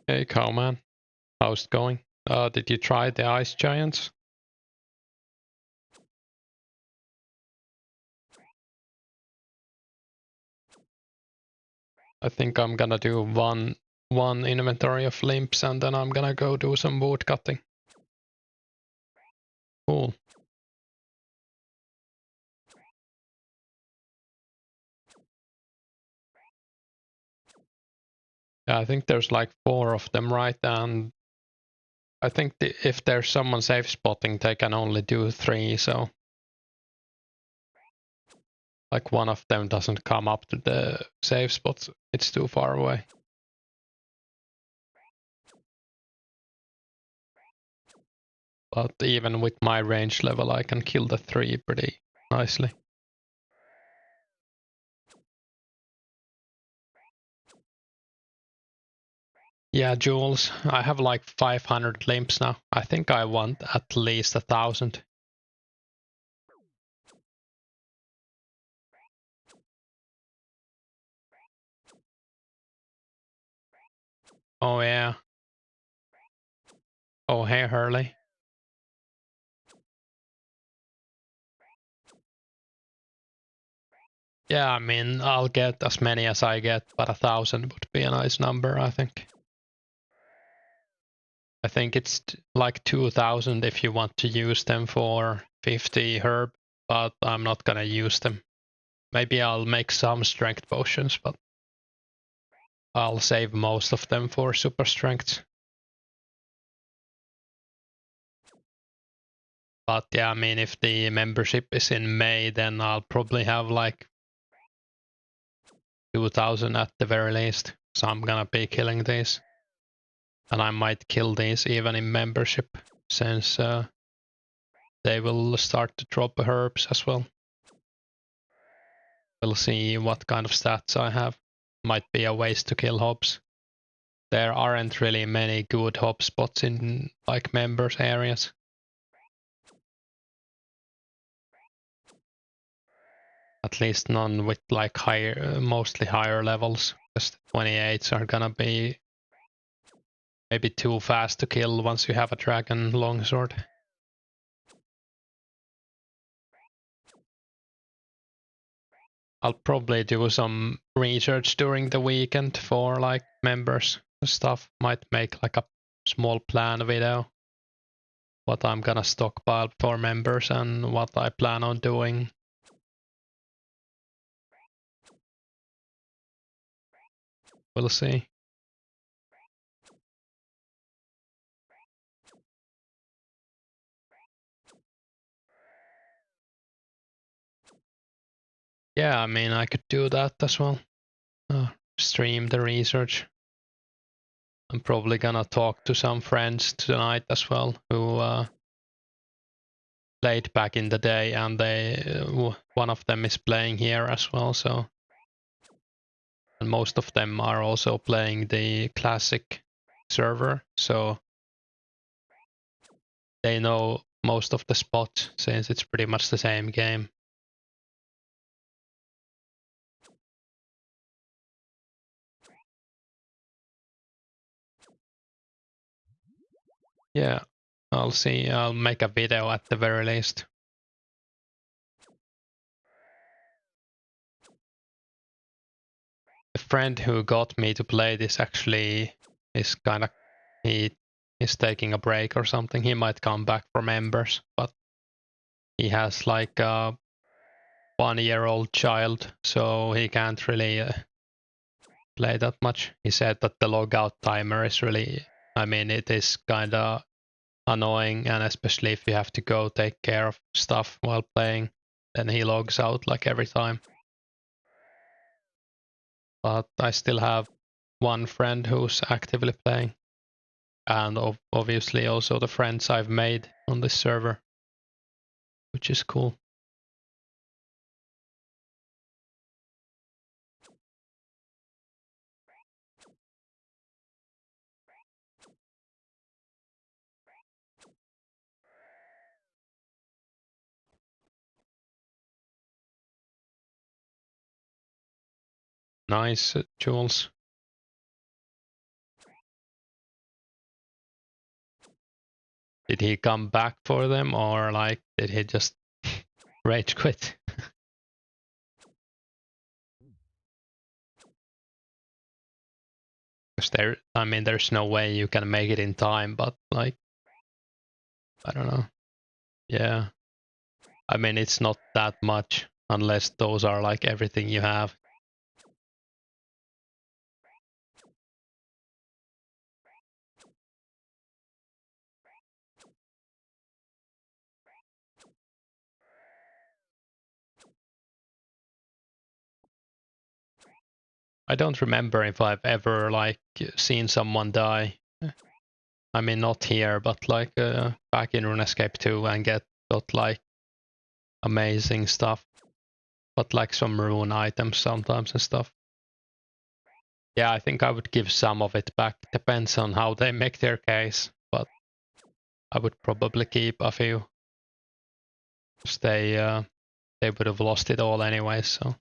Hey Cowman, how's it going? Did you try the ice giants? I think I'm gonna do one inventory of limps and then I'm gonna go do some wood cutting. Cool. Yeah, I think there's like 4 of them, right? And I think if there's someone safe spotting, they can only do 3, so like one of them doesn't come up to the safe spots. It's too far away. But even with my range level, I can kill the 3 pretty nicely. Yeah, jewels. I have like 500 limps now. I think I want at least 1,000. Oh yeah. Oh hey Hurley. Yeah, I mean, I'll get as many as I get, but 1,000 would be a nice number, I think. I think it's like 2,000 if you want to use them for 50 herb, but I'm not gonna use them. Maybe I'll make some strength potions, but I'll save most of them for super strength. But yeah, I mean, if the membership is in May, then I'll probably have like 2,000 at the very least. So I'm gonna be killing these. And I might kill these even in membership, since they will start to drop herbs as well. We'll see what kind of stats I have. Might be a ways to kill hobs. There aren't really many good hob spots in like members areas. At least none with like higher, mostly higher levels. Because the 28s are gonna be maybe too fast to kill once you have a dragon longsword. I'll probably do some research during the weekend for like members and stuff. Might make like a small plan video. What I'm gonna stockpile for members and what I plan on doing. We'll see. Yeah, I mean, I could do that as well. Stream the research. I'm probably gonna talk to some friends tonight as well who played back in the day, and one of them is playing here as well. So, and most of them are also playing the classic server, so they know most of the spots since it's pretty much the same game. Yeah, I'll see. I'll make a video at the very least. The friend who got me to play this actually is he is taking a break or something. He might come back from Embers, but he has like a 1-year-old child, so he can't really play that much. He said that the logout timer is really, I mean, it is kinda annoying, and especially if you have to go take care of stuff while playing, then he logs out like every time. But I still have one friend who's actively playing, and obviously also the friends I've made on this server, which is cool. Nice, Jules. Did he come back for them, or like did he just rage quit? Because I mean, there's no way you can make it in time, but like, I don't know. Yeah, I mean, it's not that much unless those are like everything you have. I don't remember if I've ever like seen someone die. I mean, not here, but like back in Runescape 2 and got like amazing stuff, but like some rune items sometimes and stuff. Yeah, I think I would give some of it back. Depends on how they make their case, but I would probably keep a few. 'Cause they would have lost it all anyway, so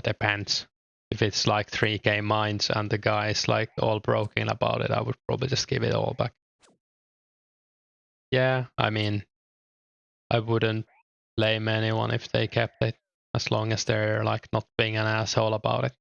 depends. If it's like 3k mines and the guy is like all broken about it, I would probably just give it all back. Yeah, I mean, I wouldn't blame anyone if they kept it, as long as they're like not being an asshole about it.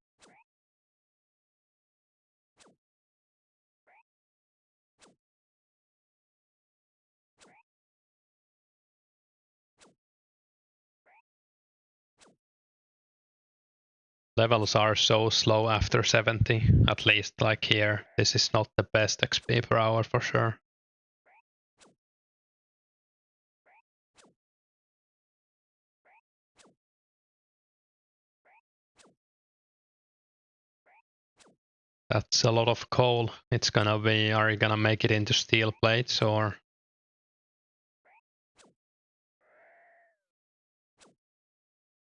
Levels are so slow after 70, at least like here. This is not the best XP per hour for sure. That's a lot of coal. It's gonna be, are you gonna make it into steel plates or?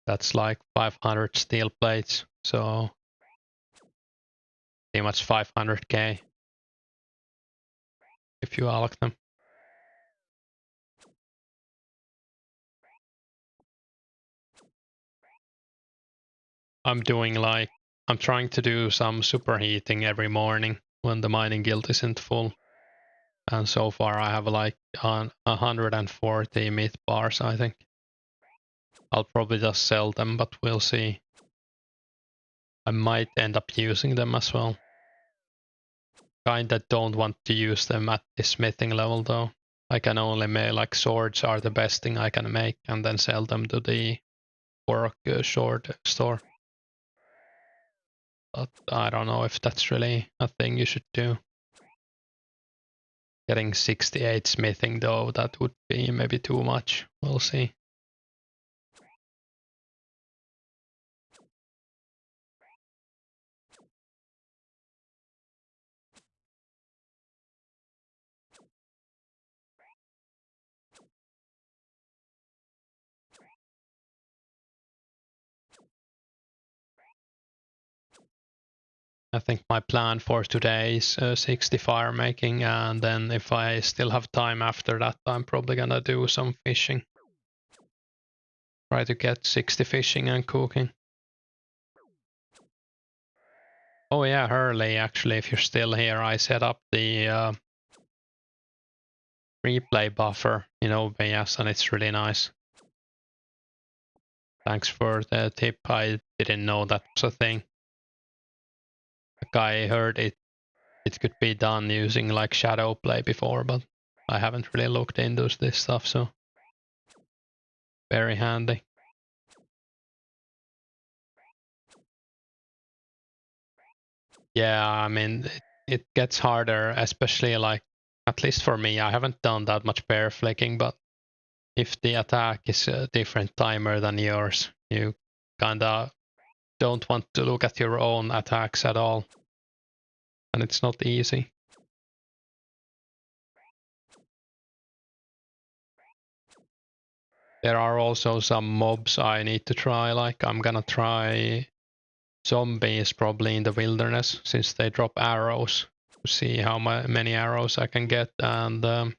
That's like 500 steel plates, so pretty much 500k if you alloc them. I'm trying to do some superheating every morning when the mining guild isn't full. And so far I have like 140 myth bars, I think. I'll probably just sell them, but we'll see. I might end up using them as well. Kinda don't want to use them at the smithing level though. I can only make, like, swords are the best thing I can make and then sell them to the Orc sword store. But I don't know if that's really a thing you should do. Getting 68 smithing though, that would be maybe too much. We'll see. I think my plan for today is 60 fire making, and then if I still have time after that, I'm probably gonna do some fishing. Try to get 60 fishing and cooking. Oh yeah, Hurley, actually, if you're still here, I set up the replay buffer in OBS and it's really nice. Thanks for the tip, I didn't know that was a thing. Like, I heard it could be done using like shadow play before, but I haven't really looked into this stuff, so very handy. Yeah, I mean, it gets harder, especially like, at least for me, I haven't done that much bear flicking, but if the attack is a different timer than yours, you kinda don't want to look at your own attacks at all. And it's not easy. There are also some mobs I need to try, like I'm gonna try zombies probably in the wilderness, since they drop arrows, to see how many arrows I can get. And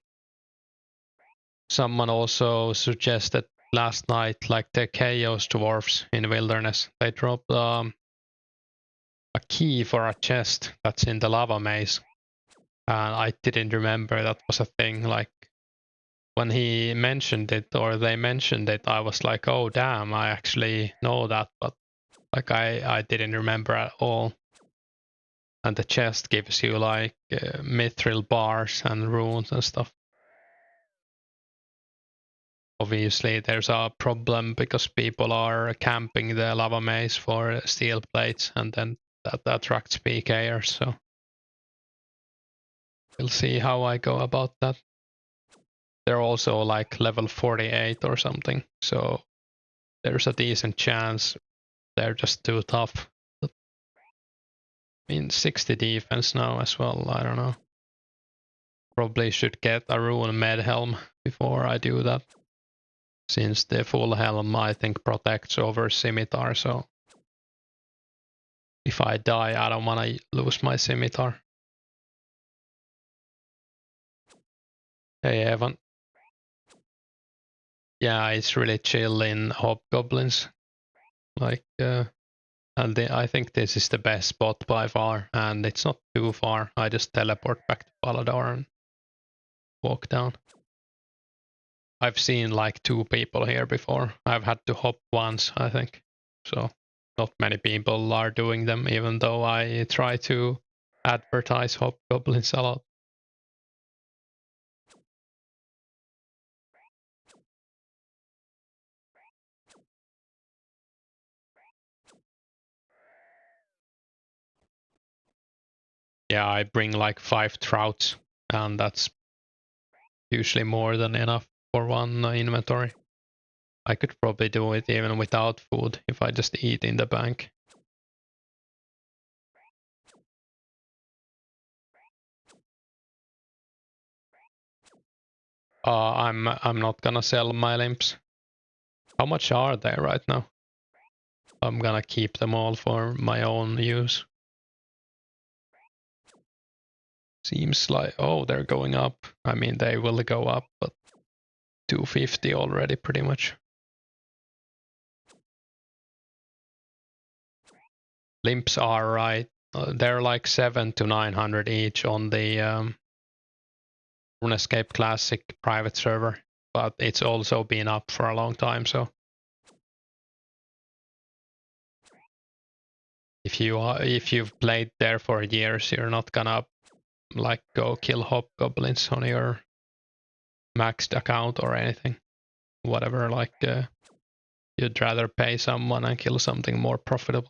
someone also suggested last night, like the chaos dwarfs in the wilderness, they drop a key for a chest that's in the lava maze. And I didn't remember that was a thing. Like, when he mentioned it, or they mentioned it, I was like, oh damn, I actually know that, but like I didn't remember at all. And the chest gives you like mithril bars and runes and stuff. Obviously there's a problem because people are camping the lava maze for steel plates, and then that attracts PKers, so we'll see how I go about that. They're also like level 48 or something, so there's a decent chance they're just too tough. But, I mean, 60 defense now as well, I don't know. Probably should get a rune med helm before I do that, since the full helm I think protects over scimitar, so If I die, I don't want to lose my scimitar. Hey, Evan. Yeah, it's really chill in Hobgoblins. Like, and I think this is the best spot by far, and it's not too far. I just teleport back to Palador and walk down. I've seen like 2 people here before. I've had to hop once, I think. So not many people are doing them, even though I try to advertise Hobgoblins a lot. Yeah, I bring like 5 trouts, and that's usually more than enough for one inventory. I could probably do it even without food if I just eat in the bank. I'm not gonna sell my limps. How much are they right now? I'm gonna keep them all for my own use. Seems like, oh, they're going up. I mean, they will go up, but 250 already pretty much. Limps are right. They're like 700 to 900 each on the Runescape Classic private server, but it's also been up for a long time, so if you've played there for years, you're not gonna like go kill hobgoblins on your maxed account or anything. Whatever, like you'd rather pay someone and kill something more profitable.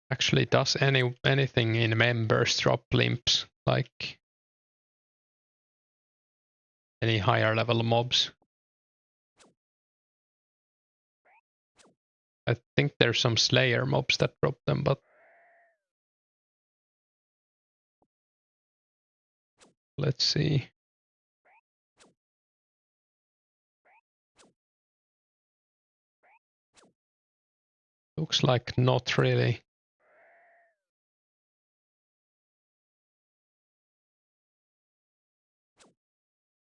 Actually, does anything in members drop limps, like any higher level mobs? I think there's some Slayer mobs that drop them, but let's see. Looks like not really.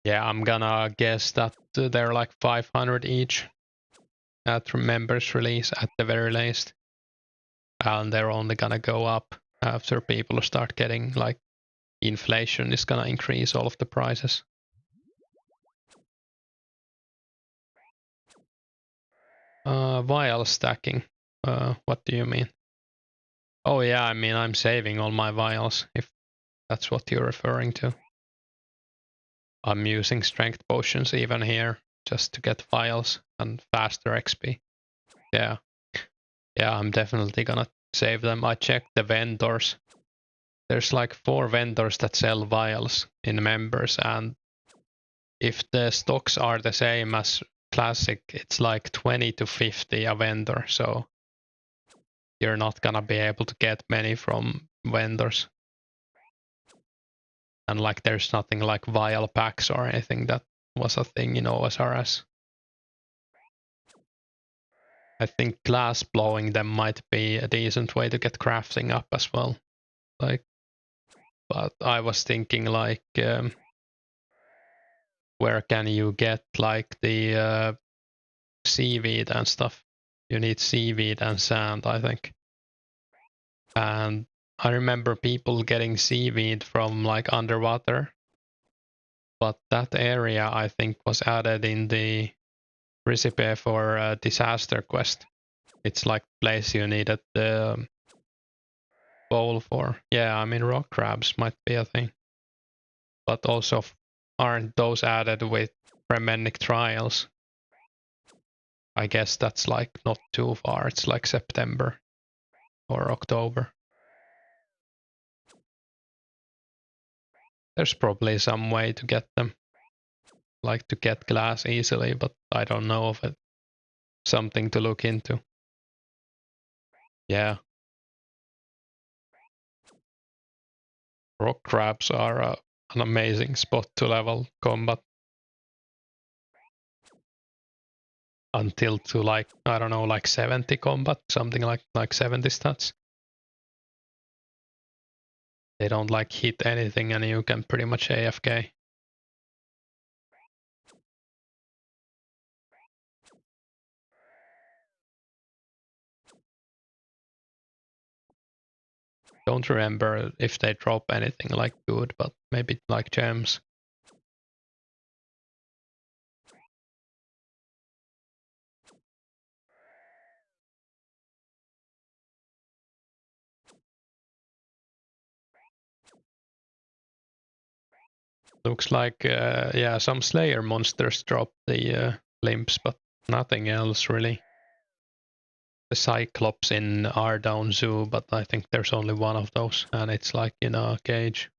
Yeah, I'm gonna guess that they're like 500 each at members release at the very least. And they're only gonna go up after people start getting, like, inflation is gonna increase all of the prices. Vial stacking. What do you mean? Oh yeah, I mean I'm saving all my vials, if that's what you're referring to. I'm using strength potions even here just to get vials and faster XP. Yeah. Yeah, I'm definitely gonna save them. I checked the vendors. There's like 4 vendors that sell vials in members, and if the stocks are the same as classic, it's like 20 to 50 a vendor, so you're not gonna be able to get many from vendors. And like there's nothing like vial packs or anything that was a thing in OSRS. I think glass blowing them might be a decent way to get crafting up as well. Like, but I was thinking like, where can you get like the seaweed and stuff? You need seaweed and sand, I think. And I remember people getting seaweed from like underwater, but that area I think was added in the recipe for disaster quest. It's like place you needed the bowl for. Yeah, I mean rock crabs might be a thing, but also aren't those added with Remenic trials? I guess that's like not too far. It's like September or October. There's probably some way to get them, like to get glass easily, but I don't know of it. Something to look into. Yeah. Rock crabs are an amazing spot to level combat. until to like, I don't know, like 70 combat, something like 70 stats. They don't like hit anything and you can pretty much AFK. Don't remember if they drop anything like good, but maybe like gems. Looks like, yeah, some Slayer monsters drop the limps, but nothing else really. The Cyclops in our down zoo, but I think there's only one of those, and it's like in a cage.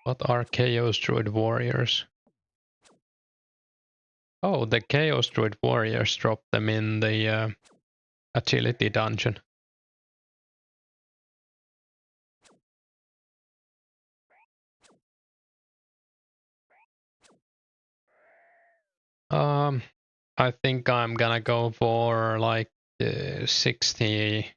What are Chaos Druid Warriors? Oh, the Chaos Druid Warriors drop them in the Agility dungeon. I think I'm gonna go for like 60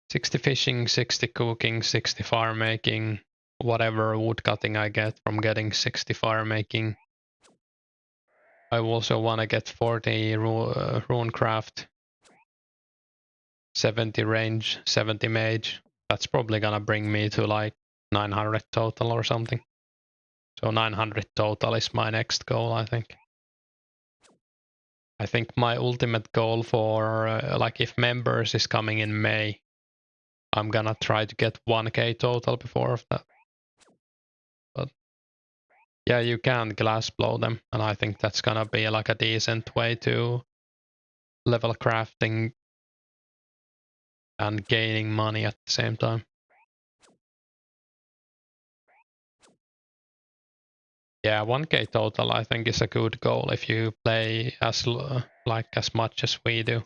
fishing, 60 cooking, 60 fire making, whatever wood cutting I get from getting 60 fire making. I also want to get 40 rune craft, 70 range, 70 mage. That's probably gonna bring me to like 900 total or something. So 900 total is my next goal, I think. I think my ultimate goal for like if members is coming in May, I'm gonna try to get 1k total before of that. But yeah, you can glass blow them, and I think that's gonna be like a decent way to level crafting and gaining money at the same time. Yeah, 1k total I think is a good goal if you play as like as much as we do.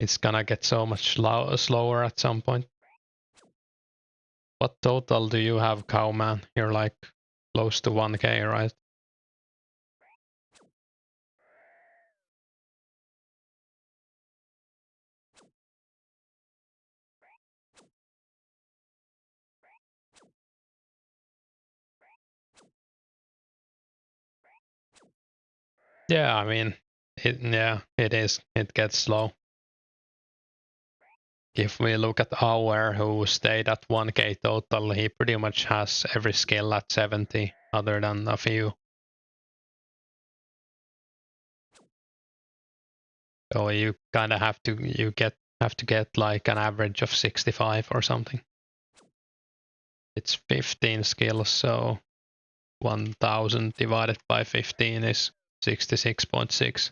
It's gonna get so much slower at some point. What total do you have, Cowman? You're like close to 1k, right? Yeah, I mean, it is. It gets slow. If we look at Auer, who stayed at 1k total, he pretty much has every skill at 70, other than a few. So you kind of have to get like an average of 65 or something. It's 15 skills, so 1000 divided by 15 is 66.6.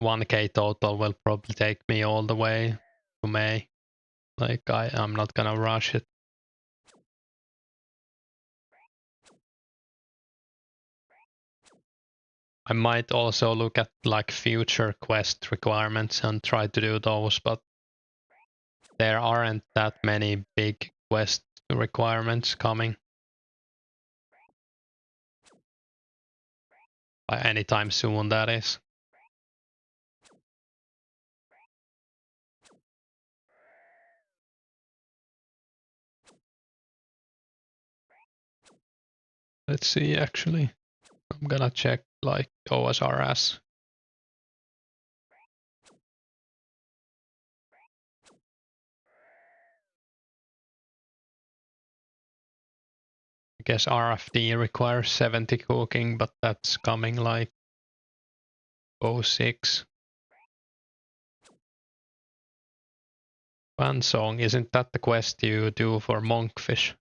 1k total will probably take me all the way to May. Like I'm not gonna rush it. I might also look at like future quest requirements and try to do those, but there aren't that many big quest requirements coming anytime soon, that is. Let's see, actually. I'm gonna check like OSRS. I guess RFD requires 70 cooking, but that's coming like 06. Fan song, isn't that the quest you do for monkfish?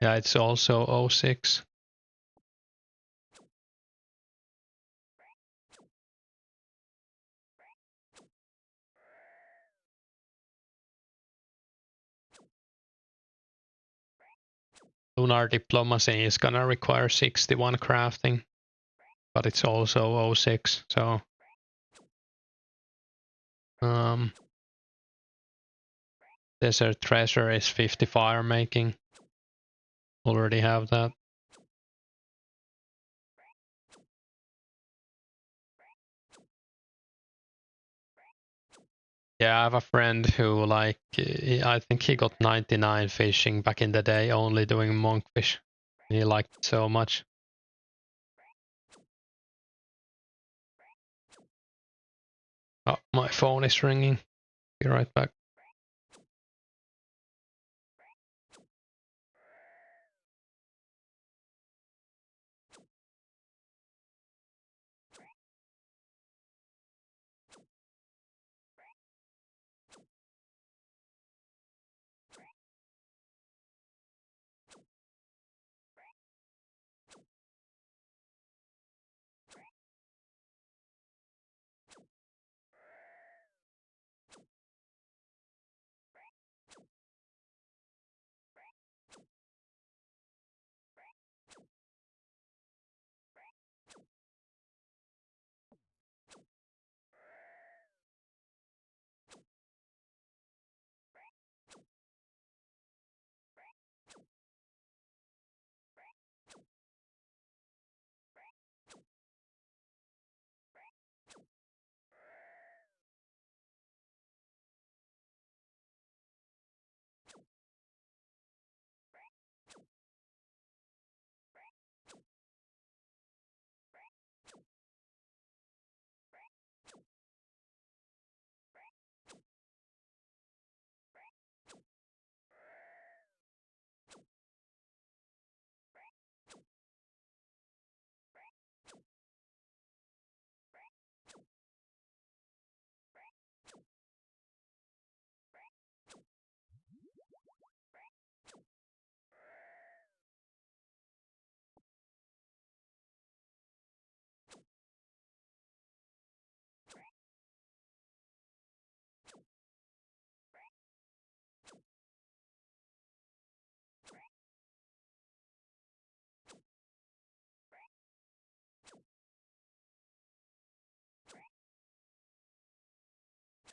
Yeah, it's also 06. Lunar Diplomacy is gonna require 61 crafting, but it's also 06, so Desert Treasure is 50 fire making. Already have that. Yeah, I have a friend who, like, I think he got 99 fishing back in the day, only doing monkfish. He liked it so much. Oh, my phone is ringing. Be right back.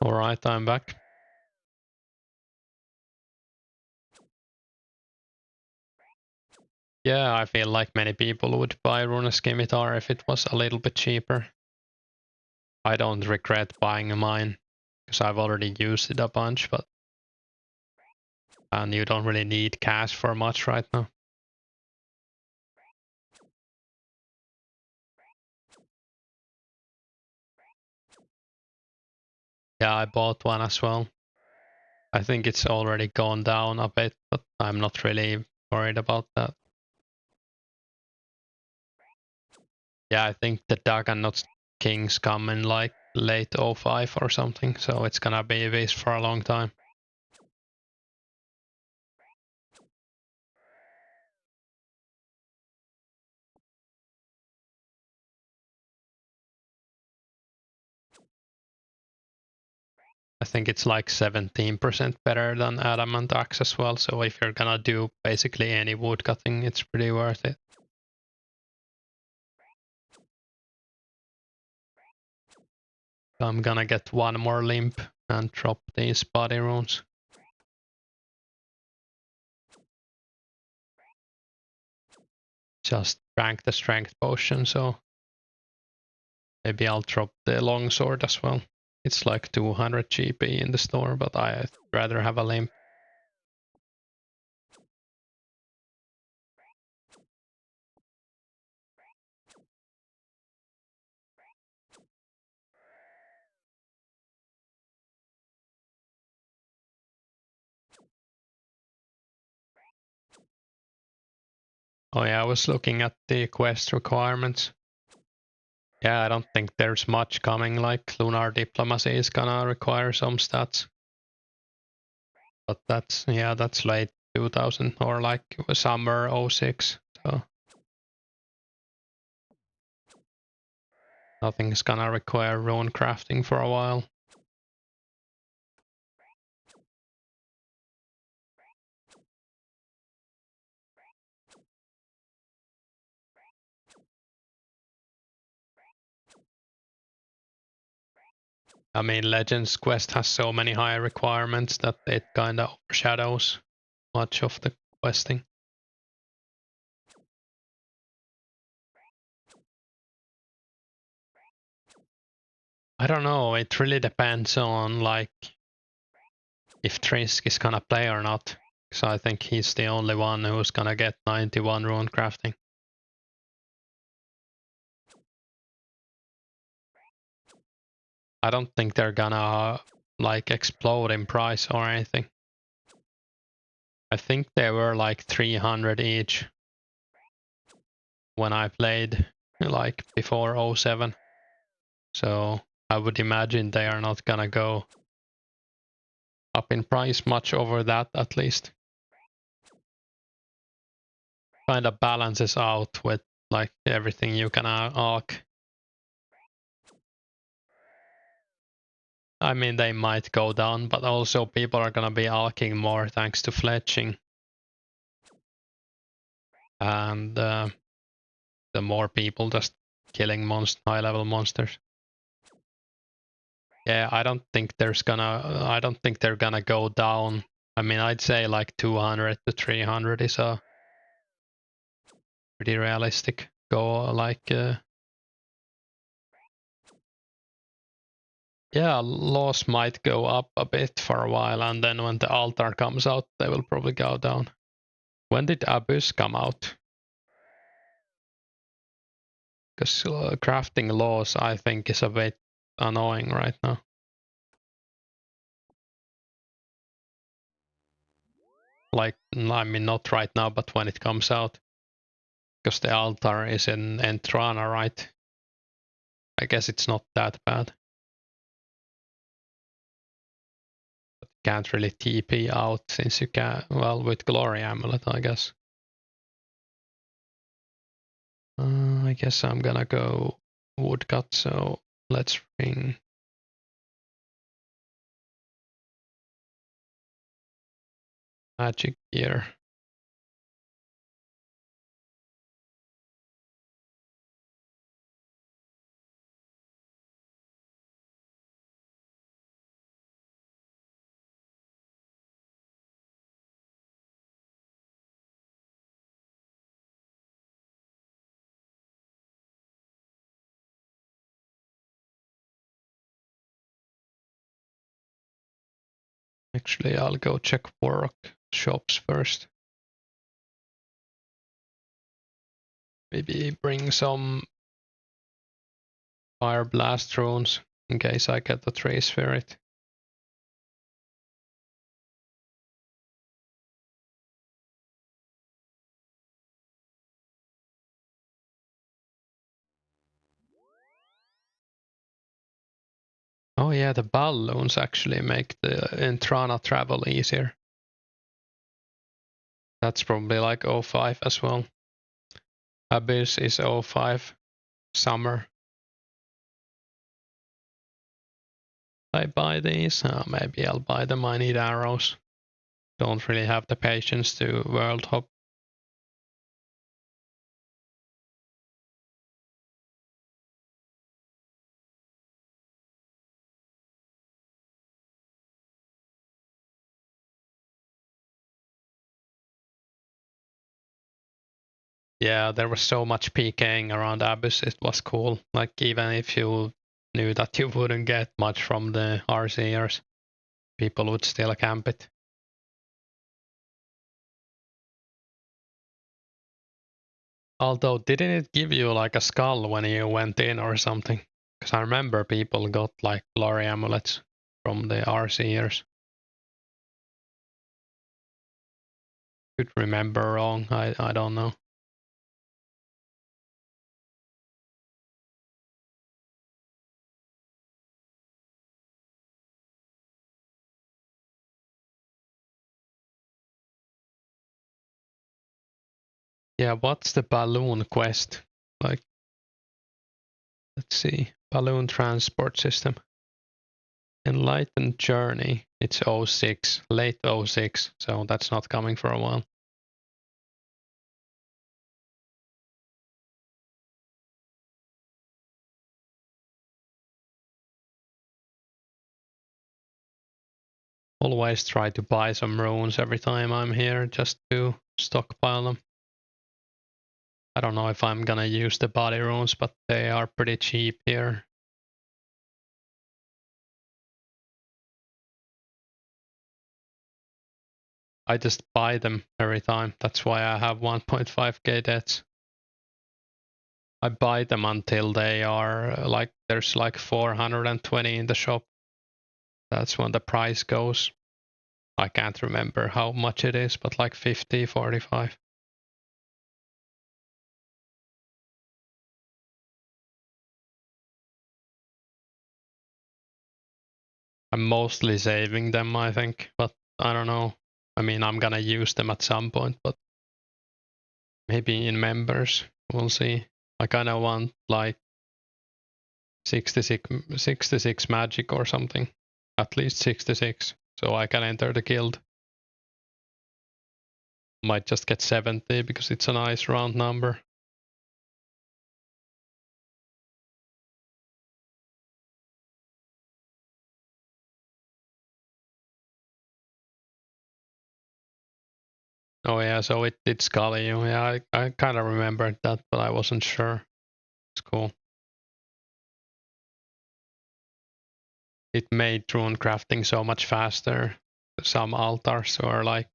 Alright, I'm back. Yeah, I feel like many people would buy Runescape if it was a little bit cheaper. I don't regret buying mine, because I've already used it a bunch, but and you don't really need cash for much right now. Yeah, I bought one as well. I think it's already gone down a bit, but I'm not really worried about that. Yeah, I think the Daganot Kings come in like late 05 or something, so it's gonna be this for a long time. I think it's like 17% better than Adamant Axe as well, so if you're gonna do basically any woodcutting, it's pretty worth it. I'm gonna get one more limp and drop these body runes. Just drank the strength potion, so maybe I'll drop the longsword as well. It's like 200 GP in the store, but I'd rather have a limp. Oh yeah, I was looking at the quest requirements. Yeah, I don't think there's much coming, like Lunar Diplomacy is gonna require some stats. But that's, yeah, that's late 2000 or like summer 06, so nothing's gonna require rune crafting for a while. I mean, Legends Quest has so many high requirements that it kind of overshadows much of the questing. I don't know, it really depends on like if Trisk is gonna play or not. So I think he's the only one who's gonna get 91 rune crafting. I don't think they're gonna like explode in price or anything. I think they were like 300 each when I played like before 07. So I would imagine they are not gonna go up in price much over that at least. Kind of balances out with like everything you can arc. I mean, they might go down, but also people are gonna be arcing more thanks to fletching. And the more people just killing high level monsters. Yeah, I don't think they're gonna go down. I mean, I'd say like 200 to 300 is a pretty realistic goal. Like, yeah, laws might go up a bit for a while, and then when the altar comes out, they will probably go down. When did Abyss come out? Because crafting laws, I think, is a bit annoying right now. Like, I mean, not right now, but when it comes out. Because the altar is in Entrana, right? I guess it's not that bad. But you can't really TP out since you can, well, with Glory Amulet, I guess. I guess I'm gonna go woodcut, so let's bring magic gear. Actually, I'll go check workshops first. Maybe bring some fire blast runes in case I get the tree spirit. Oh yeah, the balloons actually make the Entrana travel easier. That's probably like 05 as well. Abyss is 05 summer. I buy these? Maybe I'll buy them. I need arrows. Don't really have the patience to world hop. Yeah, there was so much PKing around Abyss, it was cool. Like, even if you knew that you wouldn't get much from the RCers, people would still camp it. Although, didn't it give you like a skull when you went in or something? Because I remember people got like glory amulets from the RCers. Could remember wrong, I don't know. Yeah, what's the balloon quest? Like, let's see. Balloon transport system. Enlightened Journey. It's 06, late 06, so that's not coming for a while. Always try to buy some runes every time I'm here just to stockpile them. I don't know if I'm gonna use the body runes, but they are pretty cheap here. I just buy them every time. That's why I have 1.5k debts. I buy them until they are like, there's like 420 in the shop. That's when the price goes. I can't remember how much it is, but like 50, 45. I'm mostly saving them, I think, but I don't know. I mean, I'm gonna use them at some point, but maybe in members, we'll see. I kinda want like 66 magic or something. At least 66, so I can enter the guild. Might just get 70 because it's a nice round number. Oh yeah, so it did Scully you. Yeah, I kind of remembered that, but I wasn't sure. It's cool. It made rune crafting so much faster. Some altars were like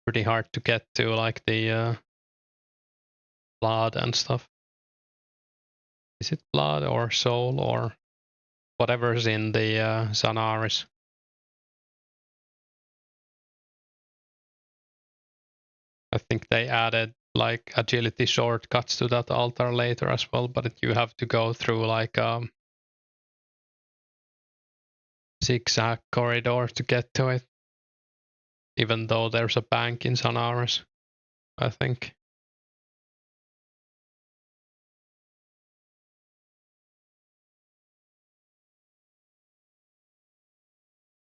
pretty hard to get to, like the blood and stuff. Is it blood or soul or whatever's in the Zanaris? I think they added like agility shortcuts to that altar later as well, but you have to go through like zigzag corridor to get to it. Even though there's a bank in Zanaris, I think.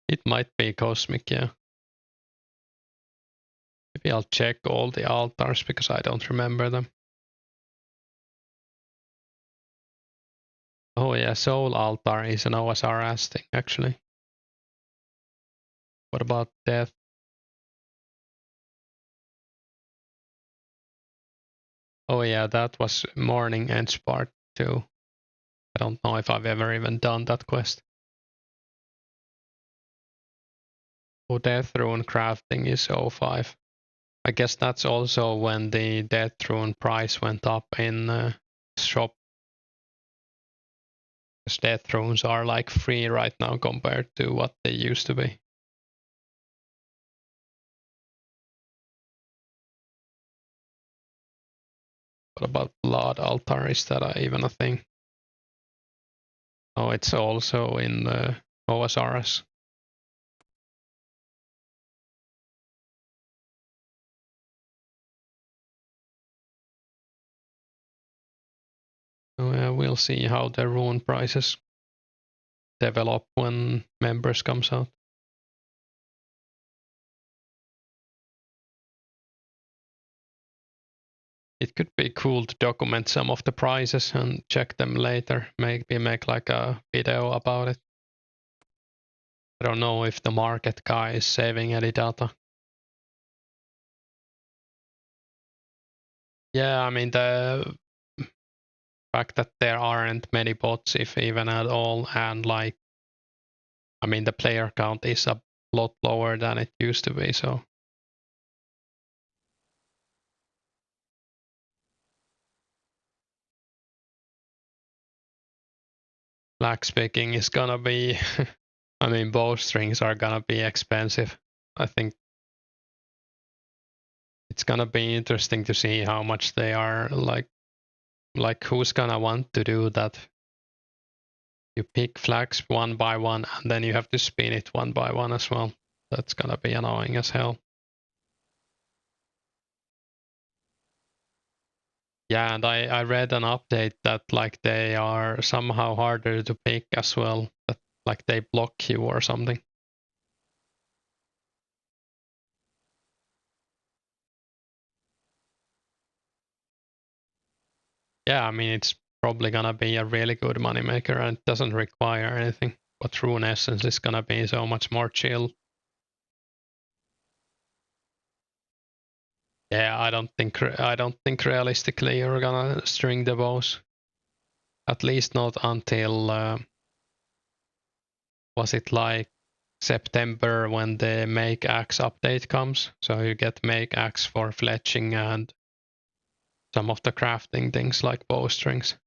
It might be cosmic, yeah. Maybe I'll check all the altars because I don't remember them. Oh yeah, Soul Altar is an OSRS thing, actually. What about Death? Oh yeah, that was Morning Ends Part 2. I don't know if I've ever even done that quest. Oh, Death Rune crafting is 05. I guess that's also when the Death Rune price went up in shop. Because Death Runes are like free right now compared to what they used to be. What about Blood Altar? Is that even a thing? Oh, it's also in the OSRS. So we'll see how the rune prices develop when members comes out. It could be cool to document some of the prices and check them later. Maybe make like a video about it. I don't know if the market guy is saving any data. Yeah, I mean the fact that there aren't many bots, if even at all, and like, I mean the player count is a lot lower than it used to be, so. Blacksmithing is gonna be, I mean, bowstrings are gonna be expensive. I think it's gonna be interesting to see how much they are, like who's gonna want to do that. You pick flags one by one and then you have to spin it one by one as well. That's gonna be annoying as hell. Yeah, and I read an update that like they are somehow harder to pick as well. That like they block you or something. Yeah, I mean it's probably gonna be a really good moneymaker and it doesn't require anything. But Rune Essence is gonna be so much more chill. Yeah, I don't think realistically you're gonna string the bows. At least not until was it like September when the Make Axe update comes. So you get Make Axe for fletching and some of the crafting things like bowstrings.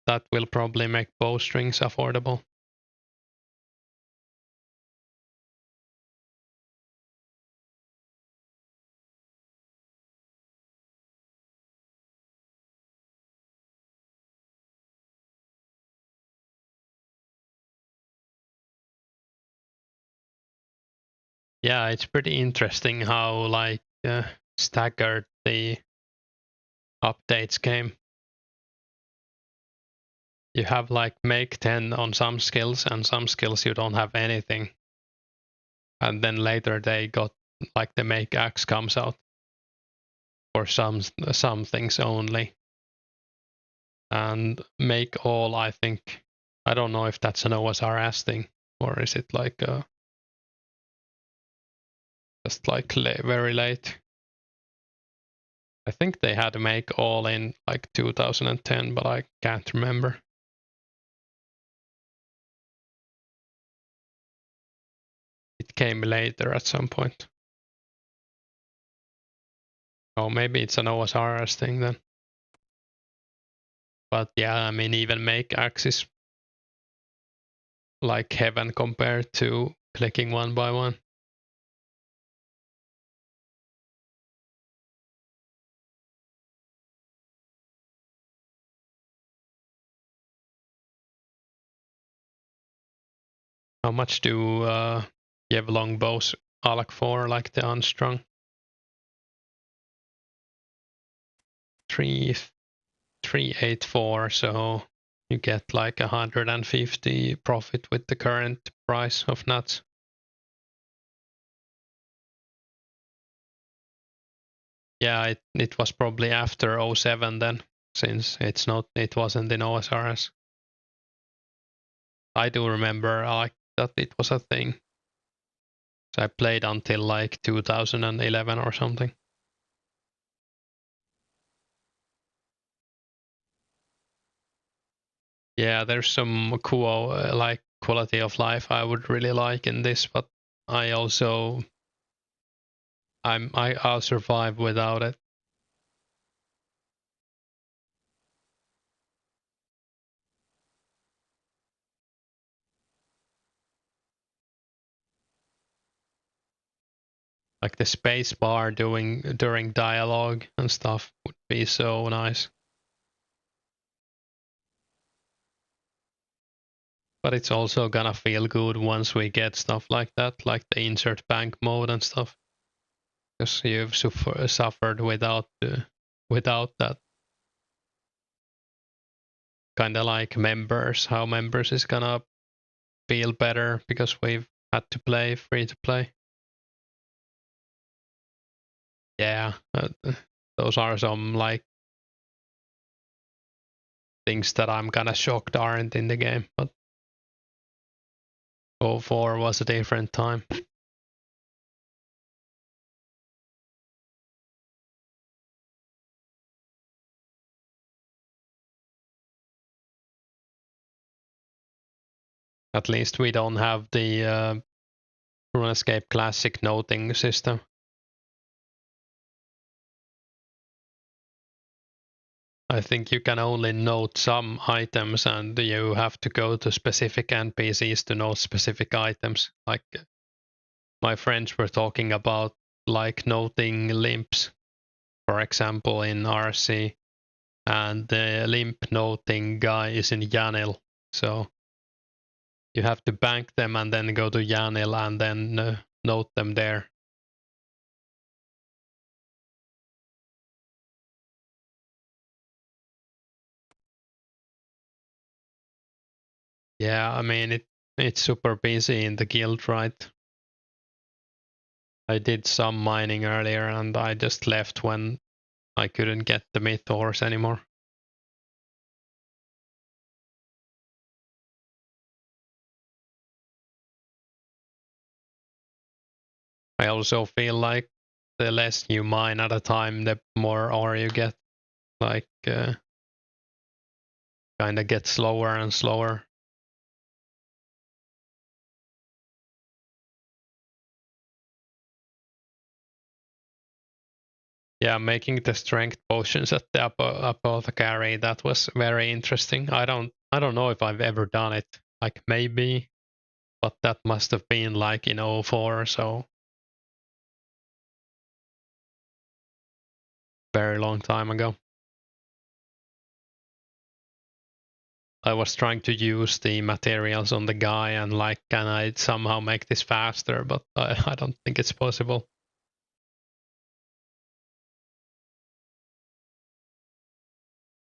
That will probably make bowstrings affordable. Yeah, it's pretty interesting how like staggered the updates came. You have like make 10 on some skills, and some skills you don't have anything. And then later they got like the make axe comes out for some things only. And make all, I think, I don't know if that's an OSRS thing or is it like just like very late. I think they had to make all in like 2010, but I can't remember. It came later at some point. Oh, maybe it's an OSRS thing then. But yeah, I mean, even make axe is like heaven compared to clicking one by one. How much do Yevlong bows alak for, like the unstrung? 384, so you get like 150 profit with the current price of nuts. Yeah, it was probably after 07 then, since it wasn't in OSRS. I do remember like that it was a thing. So I played until like 2011 or something. Yeah, there's some cool like quality of life I would really like in this, but I also I'll survive without it. Like the space bar during dialogue and stuff would be so nice. But it's also gonna feel good once we get stuff like that, like the insert bank mode and stuff. Because you've suffered without that. Kind of like members, how members is gonna feel better because we've had to play free to play. Yeah, those are some like things that I'm kind of shocked aren't in the game. But 04 was a different time. At least we don't have the Runescape Classic noting system. I think you can only note some items and you have to go to specific NPCs to note specific items. Like my friends were talking about like noting limps, for example, in RC, and the limp noting guy is in Yanil. So you have to bank them and then go to Yanil and then note them there. Yeah, I mean it's super busy in the guild, right? I did some mining earlier and I just left when I couldn't get the myth ores anymore. I also feel like the less you mine at a time, the more ore you get. Like, kind of get slower and slower. Yeah, making the strength potions at the apothecary, that was very interesting. I don't know if I've ever done it. Like maybe, but that must have been like in 2004, so very long time ago. I was trying to use the materials on the guy and like, can I somehow make this faster? But I don't think it's possible.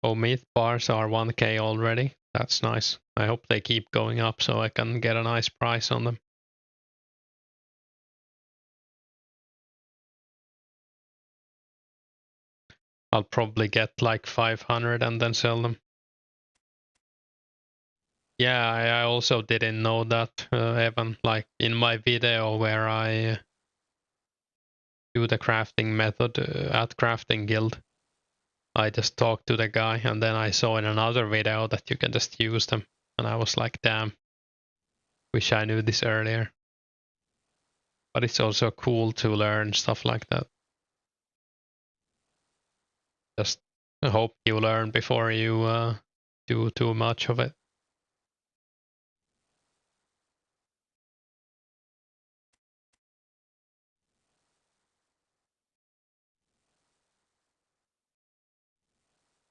Oh, meat bars are 1k already. That's nice. I hope they keep going up so I can get a nice price on them. I'll probably get like 500 and then sell them. Yeah, I also didn't know that, Evan. Like in my video where I do the crafting method at Crafting Guild, I just talked to the guy and then I saw in another video that you can just use them. And I was like, damn, wish I knew this earlier. But it's also cool to learn stuff like that. Just hope you learn before you do too much of it.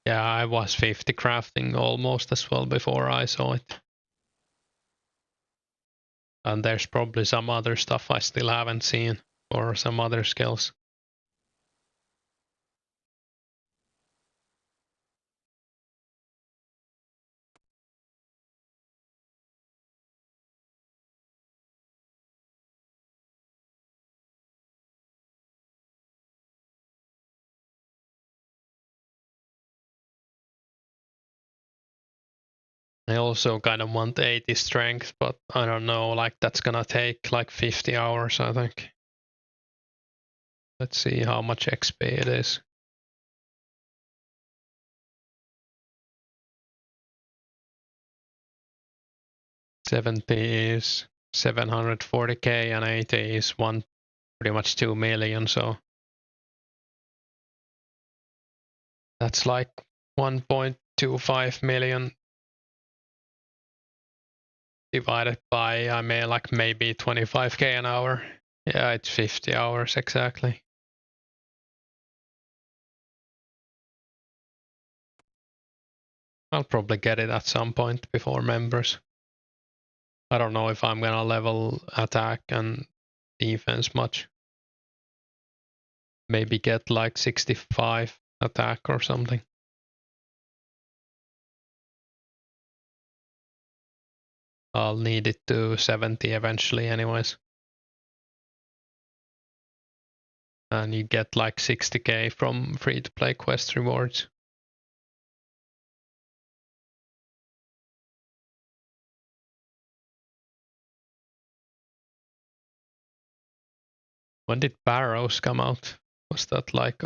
Yeah, I was 50 crafting almost as well before I saw it. And there's probably some other stuff I still haven't seen, or some other skills. I also kind of want 80 strength, but I don't know, like that's gonna take like 50 hours, I think. Let's see how much XP it is. 70 is 740k and 80 is pretty much 2 million, so that's like 1.25 million divided by, I mean, like maybe 25k an hour. Yeah, it's 50 hours exactly. I'll probably get it at some point before members. I don't know if I'm gonna level attack and defense much. Maybe get like 65 attack or something. I'll need it to 70 eventually anyways. And you get like 60k from free-to-play quest rewards. When did Barrows come out? Was that like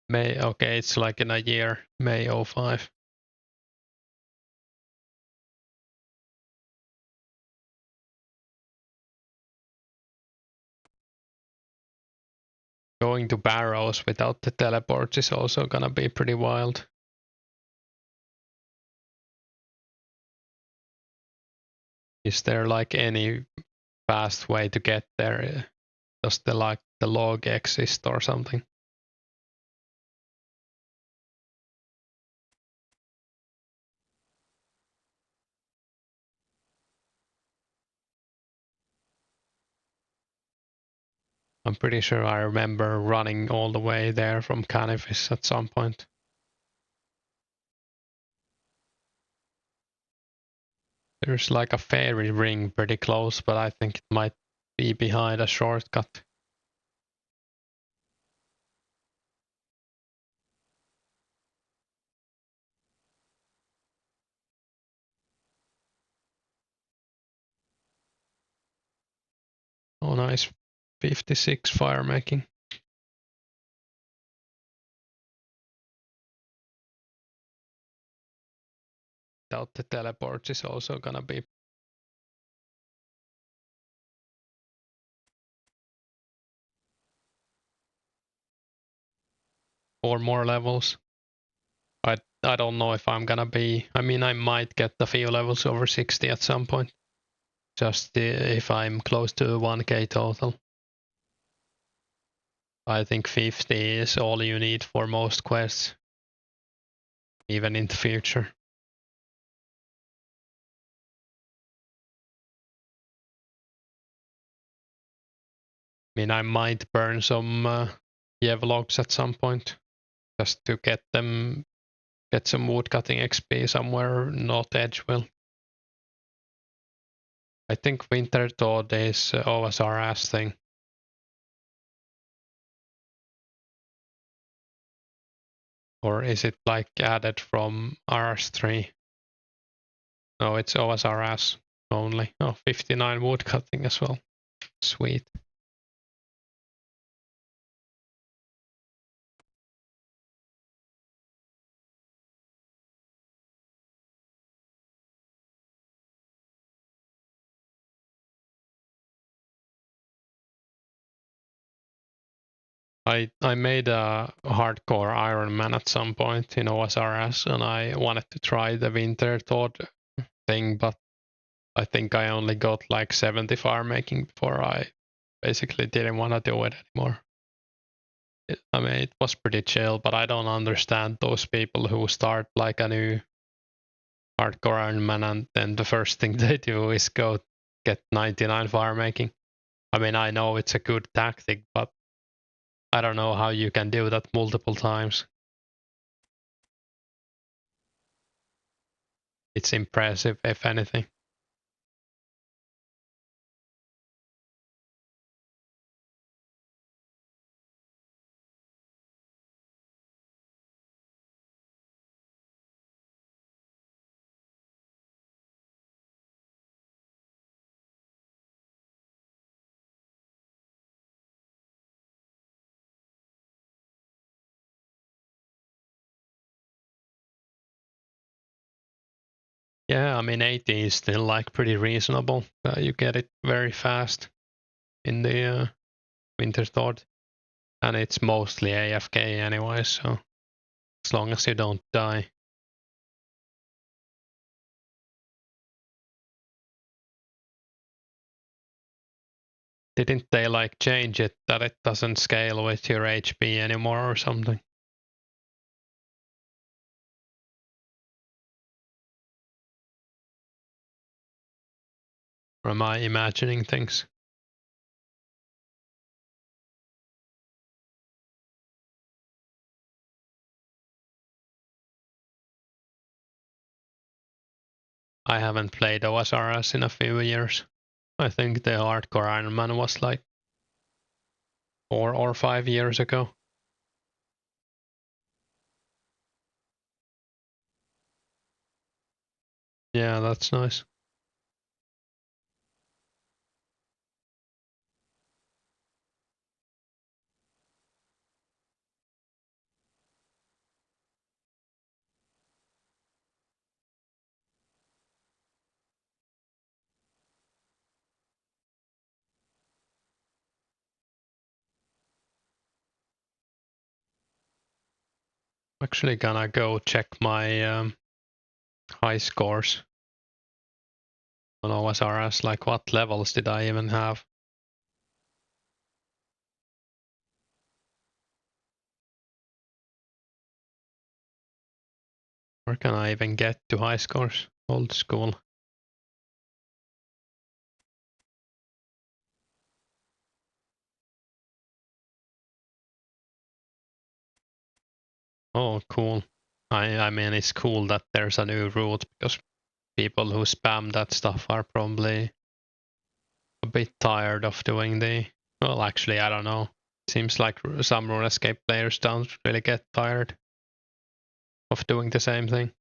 May? Okay, it's like in a year, May 05. Going to Barrows without the teleports is also gonna be pretty wild. Is there like any fast way to get there? Does the log exist or something? I'm pretty sure I remember running all the way there from Cannabis at some point. There's like a fairy ring pretty close, but I think it might be behind a shortcut. Oh, nice. 56 fire making. Doubt the teleports is also gonna be. Four more levels. I don't know if I'm gonna be. I mean, I might get a few levels over 60 at some point. Just if I'm close to 1k total. I think 50 is all you need for most quests, even in the future. I mean, I might burn some Yevlogs at some point, just to get some woodcutting XP somewhere, not Edgeville. I think Winter Toad is OSRS thing. Or is it like added from RS3? No, it's OSRS only. Oh, 59 woodcutting as well. Sweet. I made a hardcore Iron Man at some point in OSRS, and I wanted to try the Winter Toad thing, but I think I only got like 70 fire making before I basically didn't want to do it anymore. I mean, it was pretty chill, but I don't understand those people who start like a new hardcore Iron Man and then the first thing they do is go get 99 fire making. I mean, I know it's a good tactic, but I don't know how you can do that multiple times. It's impressive, if anything. Yeah, I mean 80 is still like pretty reasonable. You get it very fast in the Winter Toad, and it's mostly AFK anyway, so as long as you don't die. Didn't they like change it that it doesn't scale with your HP anymore or something? Or am I imagining things? I haven't played OSRS in a few years. I think the hardcore Iron Man was like 4 or 5 years ago. Yeah, that's nice. I'm actually gonna go check my high scores on OSRS. Like, what levels did I even have? Where can I even get to high scores? Old school. Oh, cool. I mean, it's cool that there's a new route, because people who spam that stuff are probably a bit tired of doing the. Well, actually, I don't know. It seems like some Runescape players don't really get tired of doing the same thing.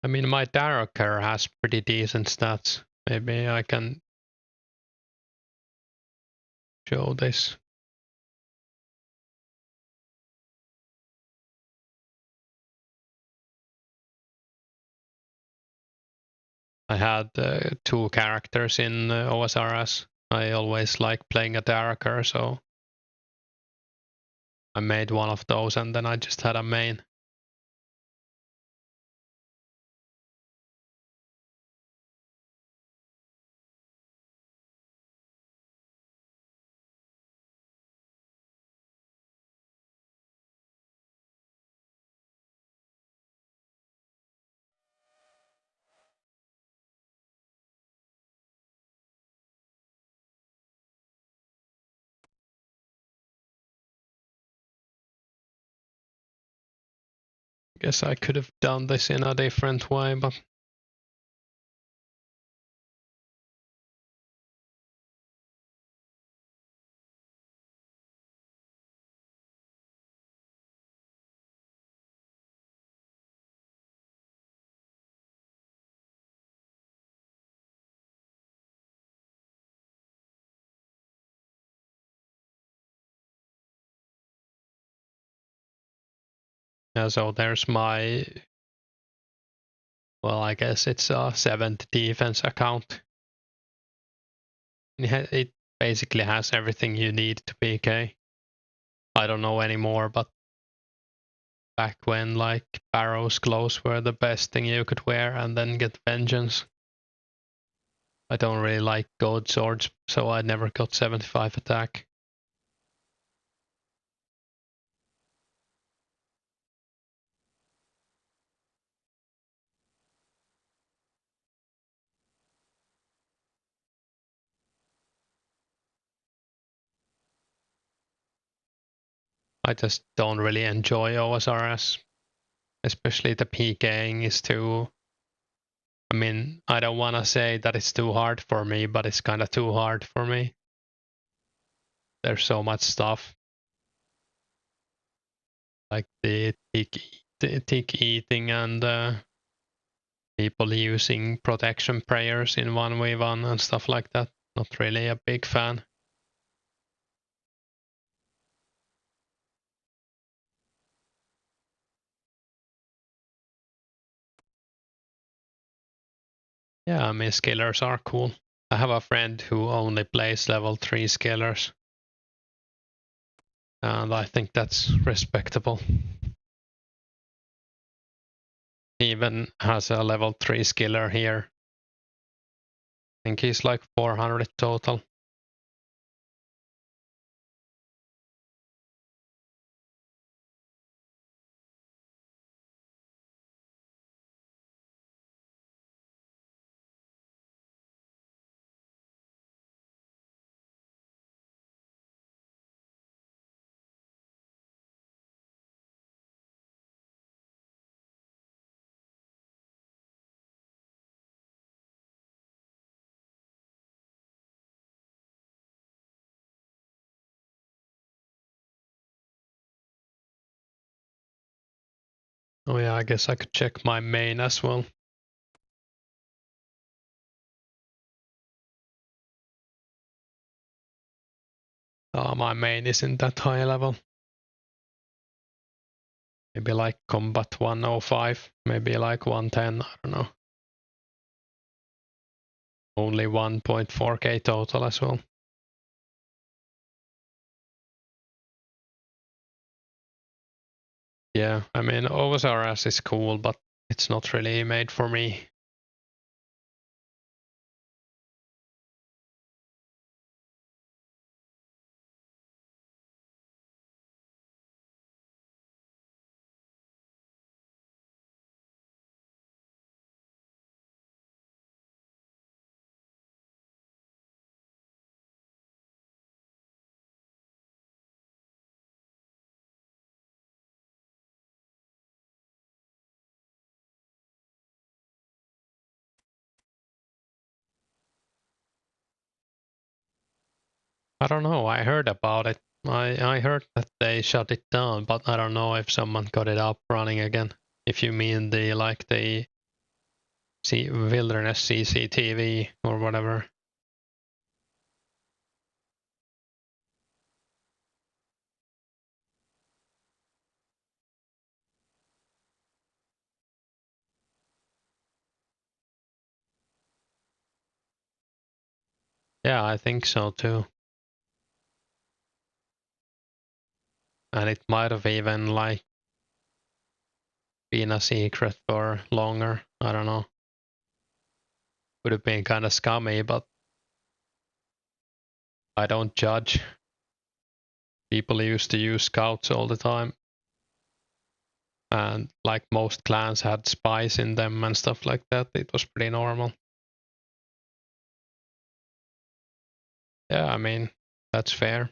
I mean, my Darker has pretty decent stats. Maybe I can show this. I had 2 characters in OSRS. I always like playing a Darker, so I made one of those and then I just had a main. Guess I could have done this in a different way, but yeah, so there's my, well, I guess it's a 7th defense account. It basically has everything you need to PK. I don't know anymore, but back when like Barrow's clothes were the best thing you could wear and then get vengeance. I don't really like gold swords, so I never got 75 attack. I just don't really enjoy OSRS, especially the PKing is too. I mean, I don't want to say that it's too hard for me, but it's kind of too hard for me. There's so much stuff. Like the tick eating and people using protection prayers in 1v1 and stuff like that. Not really a big fan. Yeah, I mean, scalers are cool. I have a friend who only plays level 3 scalers, and I think that's respectable. He even has a level 3 skiller here. I think he's like 400 total. Oh yeah, I guess I could check my main as well. My main isn't that high level. Maybe like combat 105, maybe like 110, I don't know. Only 1.4k total as well. Yeah, I mean, OSRS is cool, but it's not really made for me. I don't know, I heard about it. I heard that they shut it down, but I don't know if someone got it up running again. If you mean the Wilderness CCTV or whatever. Yeah, I think so too. And it might have even like been a secret for longer. I don't know. Would have been kind of scummy, but I don't judge. People used to use scouts all the time. And like most clans had spies in them and stuff like that. It was pretty normal. Yeah, I mean, that's fair.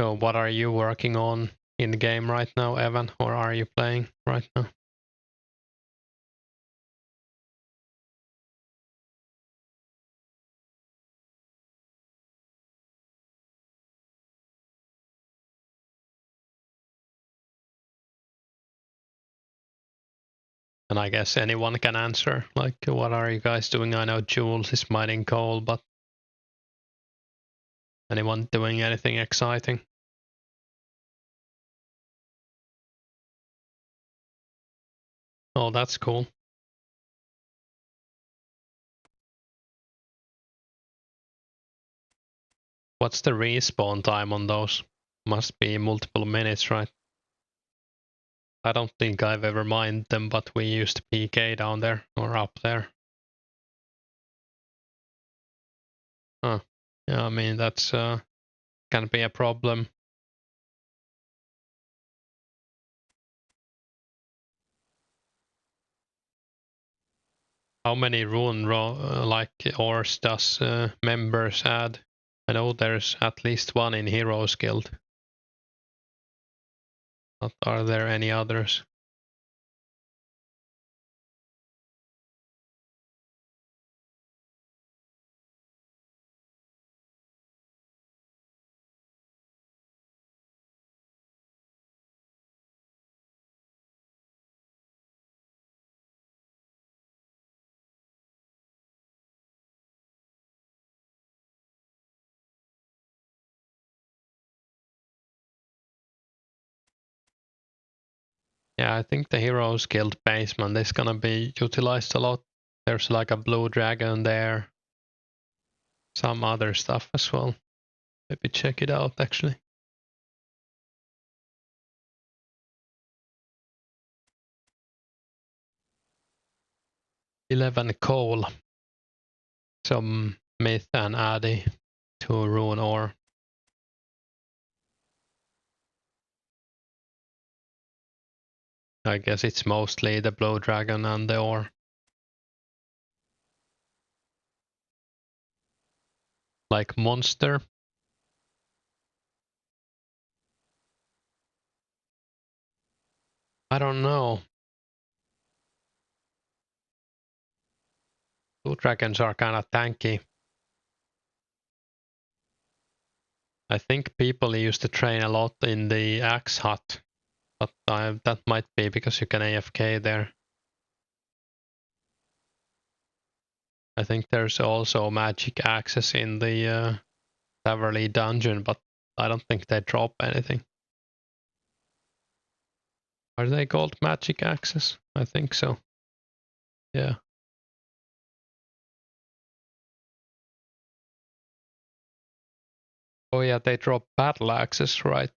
So what are you working on in the game right now, Evan? Or are you playing right now? And I guess anyone can answer. Like, what are you guys doing? I know Jules is mining coal, but anyone doing anything exciting? Oh, that's cool. What's the respawn time on those? Must be multiple minutes, right? I don't think I've ever mined them, but we used PK down there or up there. Huh. Yeah, I mean, that's can be a problem. How many like ores does members add? I know there's at least one in Heroes Guild. But are there any others? Yeah, I think the Heroes Guild basement is gonna be utilized a lot. There's like a blue dragon there. Some other stuff as well. Maybe check it out actually. 11 coal. Some myth and addy to rune ore. I guess it's mostly the blue dragon and the ore. Like monster. I don't know. Blue dragons are kind of tanky. I think people used to train a lot in the axe hut, but that might be because you can AFK there. I think there's also magic axes in the Taverley dungeon, but I don't think they drop anything. Are they called magic axes? I think so. Yeah. Oh yeah, they drop battle axes, right?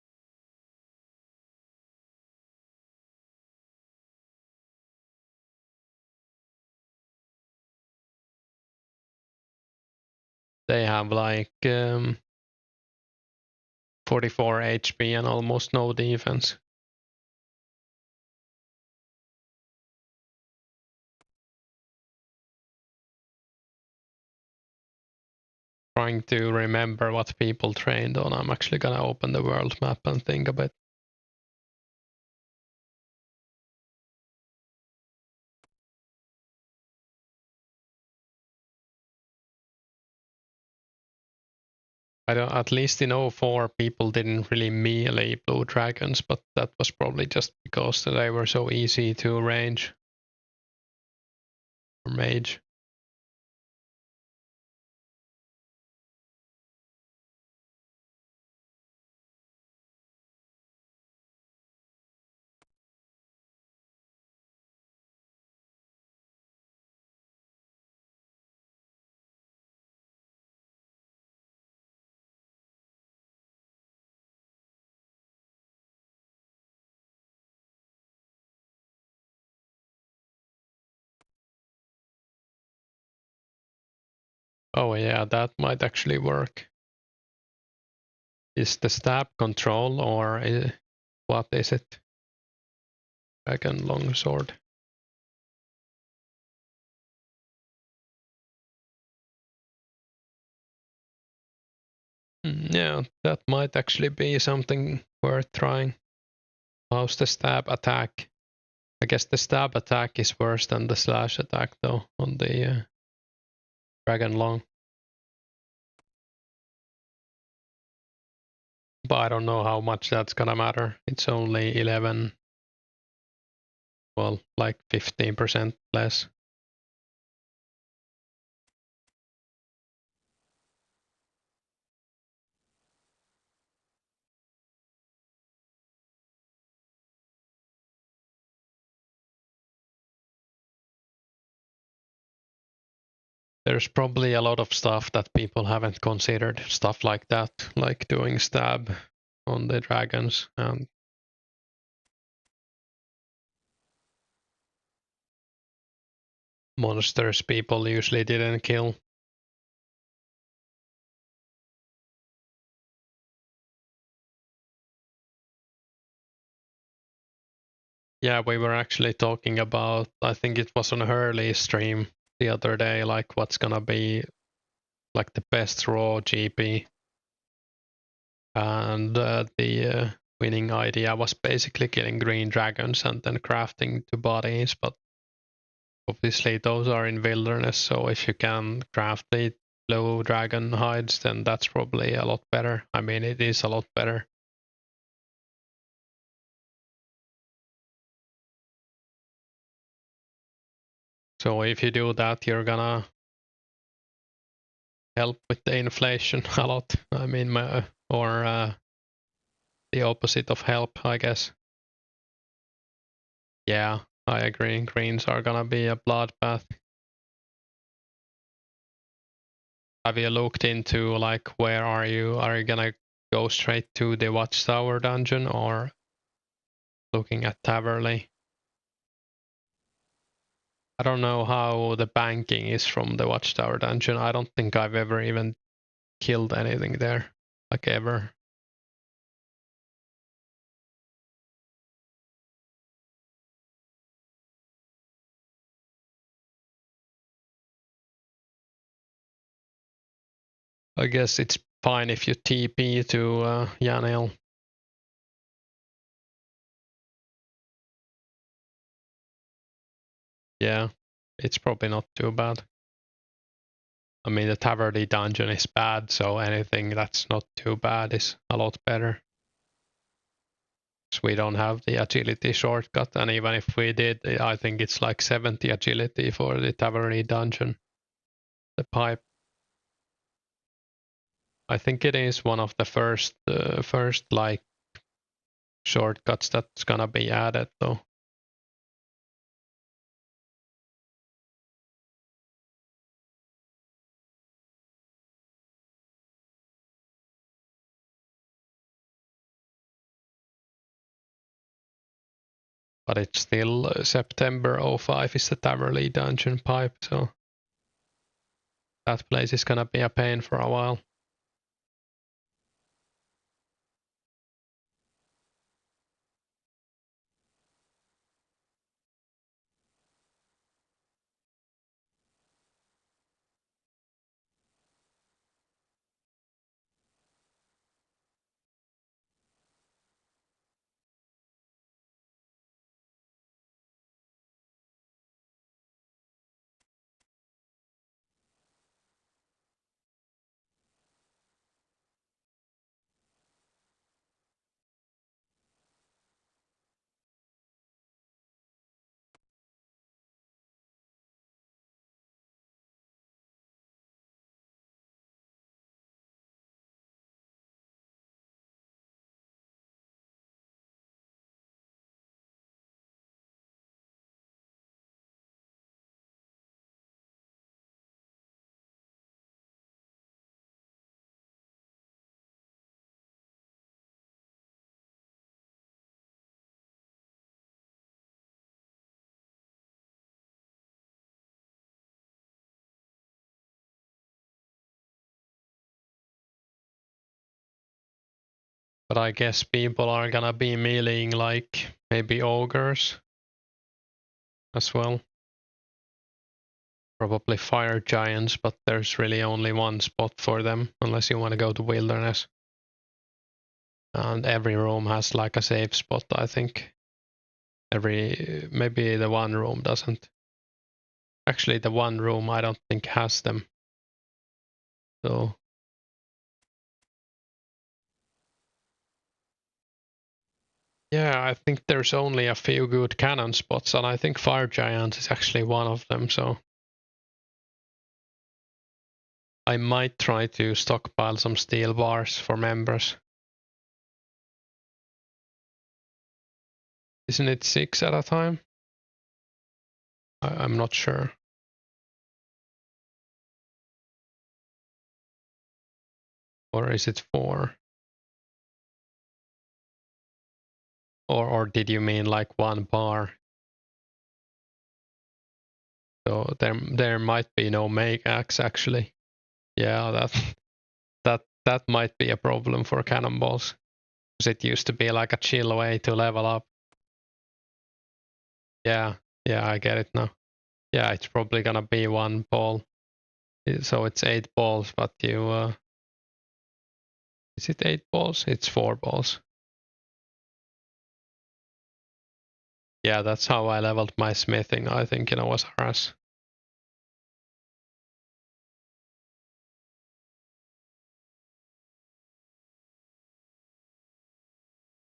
They have like 44 HP and almost no defense. Trying to remember what people trained on. I'm actually gonna open the world map and think a bit. I don't, at least in 04 people didn't really melee blue dragons, but that was probably just because they were so easy to range or mage. Oh yeah, that might actually work. Is the stab control or what is it? Dragon longsword. Yeah, that might actually be something worth trying. How's the stab attack? I guess the stab attack is worse than the slash attack though on the dragon long. But I don't know how much that's gonna matter. It's only 11, well, like 15% less. There's probably a lot of stuff that people haven't considered, stuff like that, like doing stab on the dragons and monsters people usually didn't kill. Yeah, we were actually talking about, I think it was on Hurley stream the other day, like what's gonna be like the best raw GP. And the winning idea was basically killing green dragons and then crafting two bodies, but obviously those are in wilderness, so if you can craft the blue dragon hides, then that's probably a lot better. I mean, it is a lot better. So if you do that, you're gonna help with the inflation a lot. I mean, or the opposite of help, I guess. Yeah, I agree. Greens are gonna be a bloodbath. Have you looked into like where are you? Are you gonna go straight to the Watchtower dungeon or looking at Taverley? I don't know how the banking is from the Watchtower dungeon. I don't think I've ever even killed anything there, like ever. I guess it's fine if you TP to Yanil. Yeah, it's probably not too bad. I mean, the Taverley dungeon is bad, so anything that's not too bad is a lot better. So we don't have the agility shortcut, and even if we did, I think it's like 70 agility for the Taverny dungeon. The pipe. I think it is one of the first like shortcuts that's gonna be added though. But it's still September 05 is the Taverley dungeon pipe, so that place is gonna be a pain for a while. But I guess people are gonna be meleeing like maybe ogres as well. Probably fire giants, but there's really only one spot for them unless you want to go to wilderness. And every room has like a safe spot, I think. Maybe the one room doesn't. Actually, the one room I don't think has them. So yeah, I think there's only a few good cannon spots, and I think fire giant is actually one of them. So I might try to stockpile some steel bars for members. Isn't it 6 at a time? I'm not sure. Or is it 4? Or did you mean like one bar? So there might be no make axe actually. Yeah, that might be a problem for cannonballs. Because it used to be like a chill way to level up. Yeah, I get it now. Yeah, it's probably gonna be one ball. So it's 8 balls, but you is it 8 balls? It's 4 balls. Yeah, that's how I leveled my smithing, I think, in OSRS.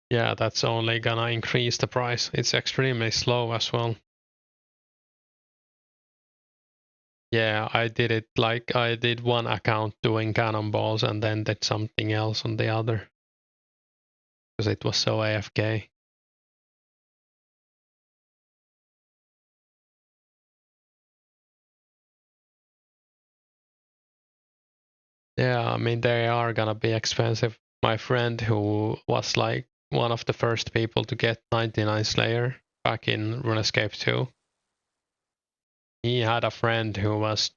Yeah, that's only gonna increase the price. It's extremely slow as well. Yeah, I did it like I did one account doing cannonballs and then did something else on the other. Because it was so AFK. Yeah, I mean, they are gonna be expensive. My friend who was like one of the first people to get 99 Slayer back in Runescape 2, he had a friend who was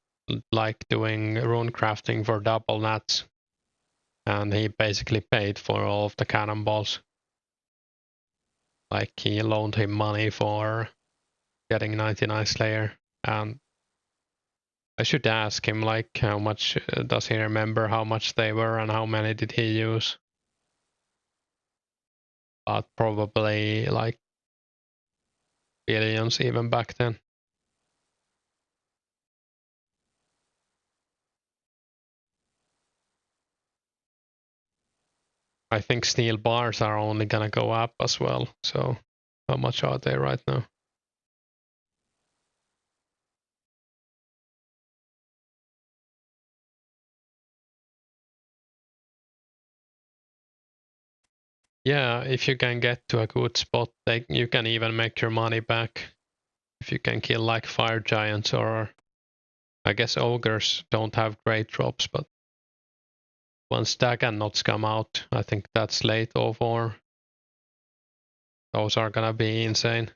like doing rune crafting for double nats, and he basically paid for all of the cannonballs. Like he loaned him money for getting 99 Slayer, and I should ask him like how much does he remember how much they were and how many did he use. But probably like billions even back then. I think steel bars are only gonna go up as well. So how much are they right now? Yeah, if you can get to a good spot, you can even make your money back. If you can kill like fire giants, or I guess ogres don't have great drops, but once Dagganots come out, I think that's late 04. Those are gonna be insane.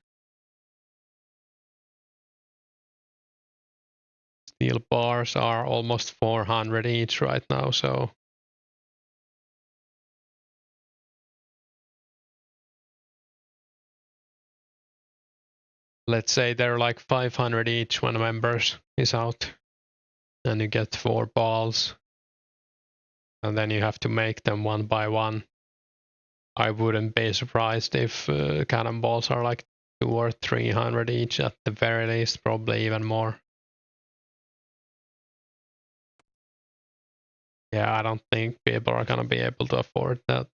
Steel bars are almost 400 each right now, so let's say they're like 500 each when members is out. And you get 4 balls. And then you have to make them one by one. I wouldn't be surprised if cannonballs are like 200 or 300 each at the very least, probably even more. Yeah, I don't think people are gonna be able to afford that.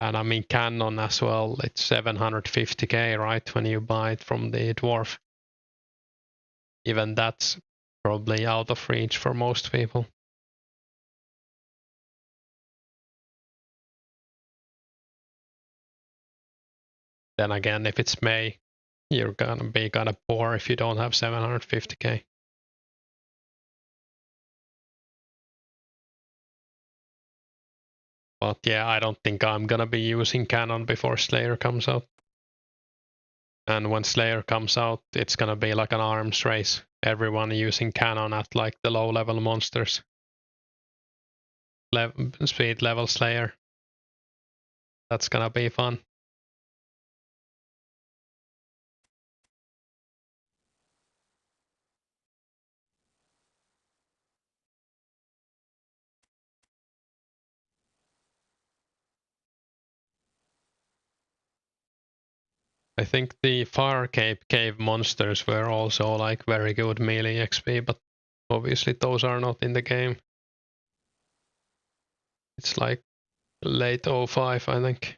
And I mean, cannon as well, it's 750k, right, when you buy it from the dwarf. Even that's probably out of reach for most people. Then again, if it's May, you're gonna be kinda poor if you don't have 750k. But yeah, I don't think I'm gonna be using cannon before Slayer comes out. And when Slayer comes out, it's gonna be like an arms race. Everyone using cannon at like the low level monsters. speed level Slayer. That's gonna be fun. I think the Farscape cave monsters were also like very good melee XP, but obviously those are not in the game. It's like late 05, I think.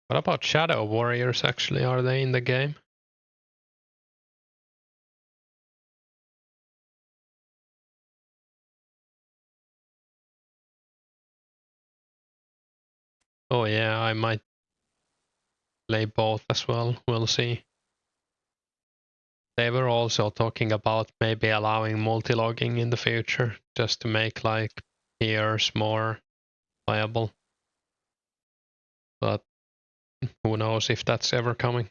What about Shadow Warriors actually? Are they in the game? Oh yeah, I might play both as well. We'll see. They were also talking about maybe allowing multi-logging in the future, just to make like peers more viable. But who knows if that's ever coming.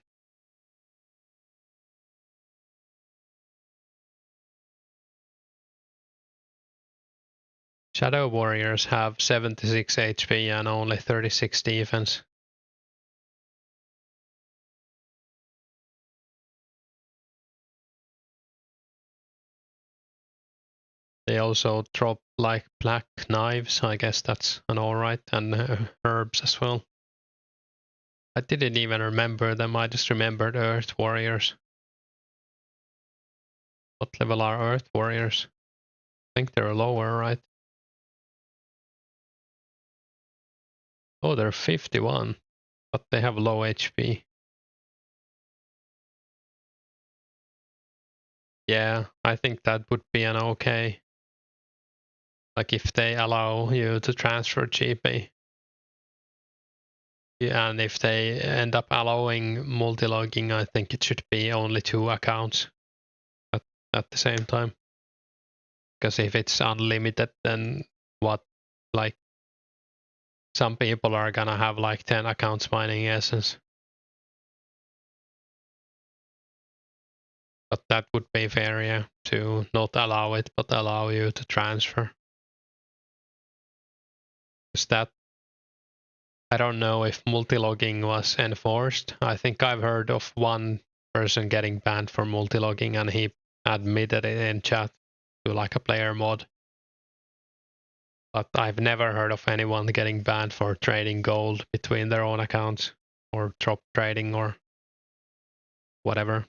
Shadow Warriors have 76 HP and only 36 defense. They also drop like black knives, I guess that's an alright, and herbs as well. I didn't even remember them, I just remembered Earth Warriors. What level are Earth Warriors? I think they're lower, right? Oh, they're 51, but they have low HP. Yeah, I think that would be an okay. Like if they allow you to transfer GP. Yeah, and if they end up allowing multi-logging, I think it should be only 2 accounts at the same time. Because if it's unlimited, then what, like, some people are gonna have like 10 accounts mining essence. But that would be fair, yeah, to not allow it, but allow you to transfer. Because that, I don't know if multi-logging was enforced. I think I've heard of one person getting banned for multi-logging, and he admitted it in chat to like a player mod. But I've never heard of anyone getting banned for trading gold between their own accounts or drop trading or whatever.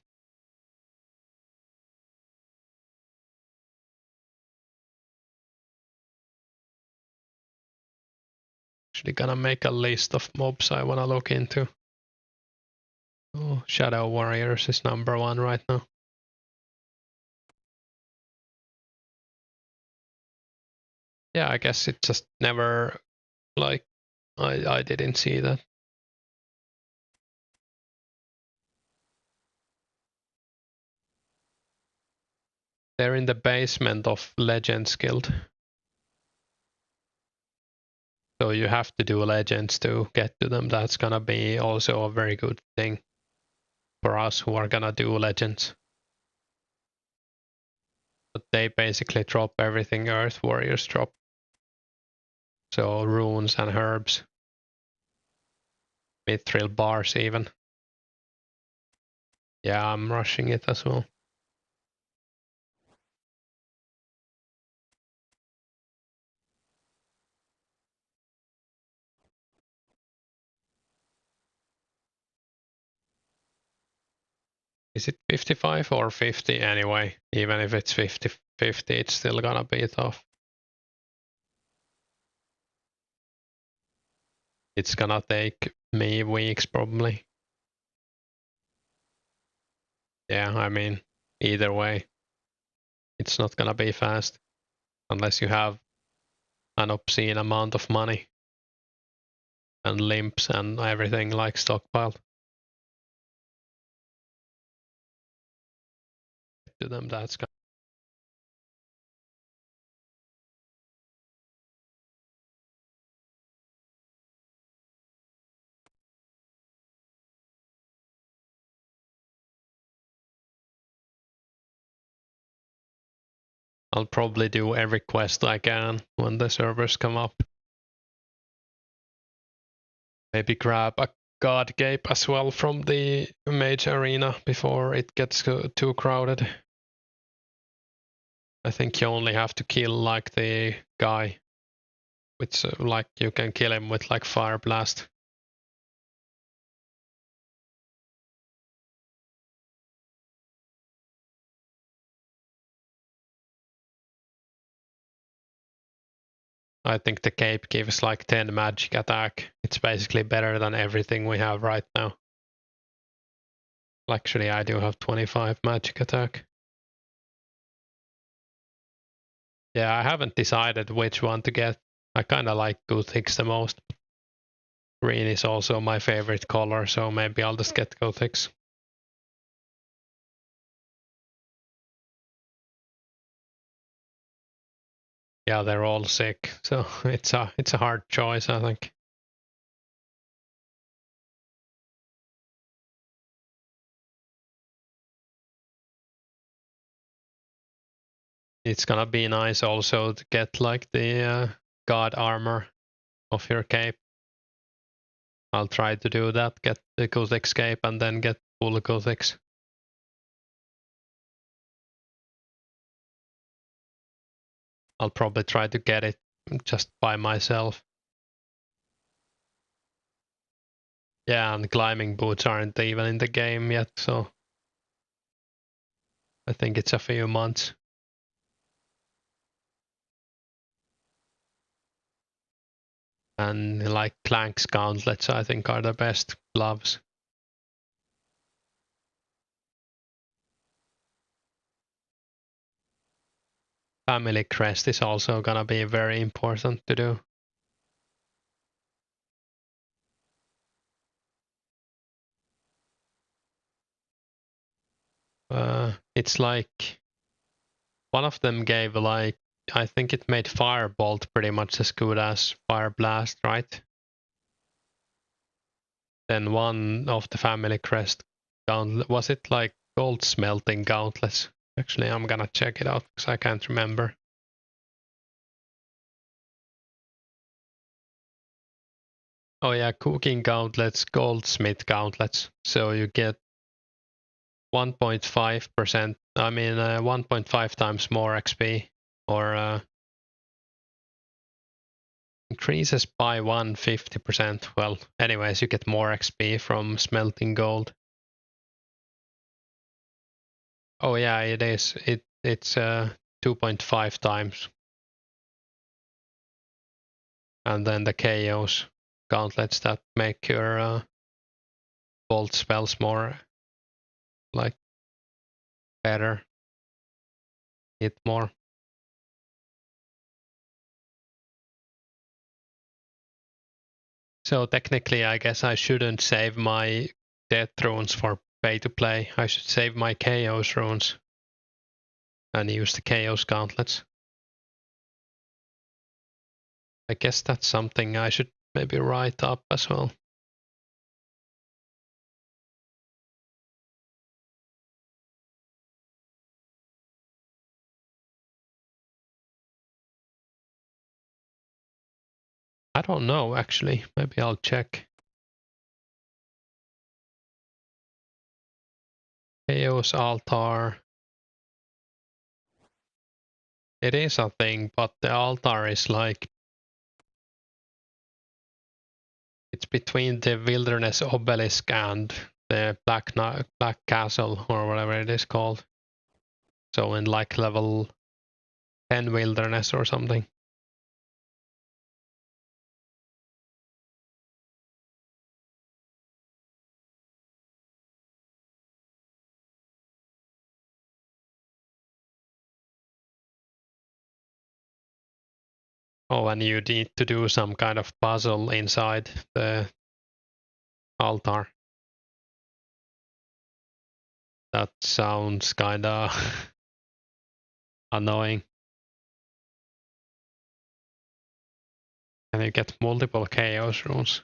Actually gonna make a list of mobs I wanna look into. Oh, Shadow Warriors is number 1 right now. Yeah, I guess it just never, like, I didn't see that. They're in the basement of Legends Guild. So you have to do Legends to get to them. That's gonna be also a very good thing for us who are gonna do Legends. But they basically drop everything Earth Warriors drop. So runes and herbs. Mithril bars even. Yeah, I'm rushing it as well. Is it 55 or 50 anyway? Even if it's 50, it's still gonna be tough. It's gonna take me weeks probably. Yeah, I mean, either way. It's not gonna be fast unless you have an obscene amount of money and limps and everything like stockpiled. To them, that's kind. I'll probably do every quest I can when the servers come up. Maybe grab a god cape as well from the mage arena before it gets too crowded. I think you only have to kill like the guy, which like you can kill him with like fire blast. I think the cape gives like 10 magic attack. It's basically better than everything we have right now. Actually, I do have 25 magic attack. Yeah, I haven't decided which one to get. I kind of like Gothics the most. Green is also my favorite color, so maybe I'll just get Gothics. Yeah, they're all sick, so it's a hard choice, I think. It's gonna be nice also to get like the god armor of your cape. I'll try to do that, get the Gothic cape and then get full Gothics. I'll probably try to get it just by myself. Yeah, and climbing boots aren't even in the game yet, so I think it's a few months. And like Clank's gauntlets, I think, are the best gloves. Family crest is also gonna be very important to do. It's like one of them gave like, I think it made Firebolt pretty much as good as Fire Blast, right? Then one of the family crest gauntlet, was it like gold smelting gauntlets? Actually, I'm gonna check it out because I can't remember. Oh yeah, cooking gauntlets, goldsmith gauntlets. So you get 1.5%, I mean 1.5 times more XP, or increases by 150%. Well, anyways, you get more XP from smelting gold. Oh yeah, it is. It's 2.5 times. And then the chaos gauntlets that make your bolt spells more like better, hit more. So technically, I guess I shouldn't save my death runes for pay to play. I should save my chaos runes and use the chaos gauntlets. I guess that's something I should maybe write up as well. I don't know actually. Maybe I'll check. Chaos altar. It is a thing, but the altar is like, it's between the wilderness obelisk and the black castle or whatever it is called. So in like level 10 wilderness or something. Oh, and you need to do some kind of puzzle inside the altar. That sounds kinda annoying. And you get multiple chaos runes.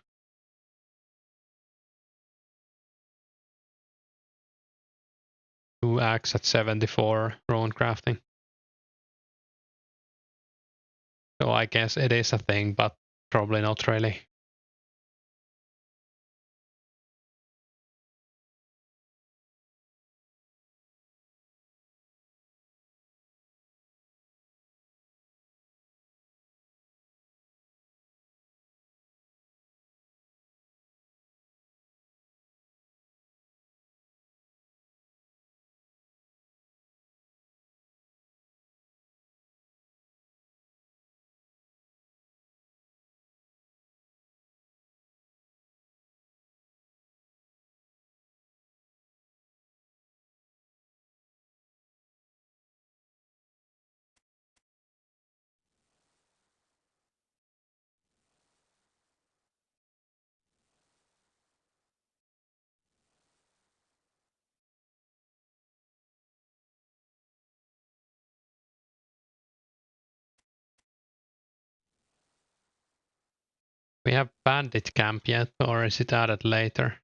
Two acts at 74 rune crafting. So I guess it is a thing, but probably not really. We have bandit camp yet, or is it added later?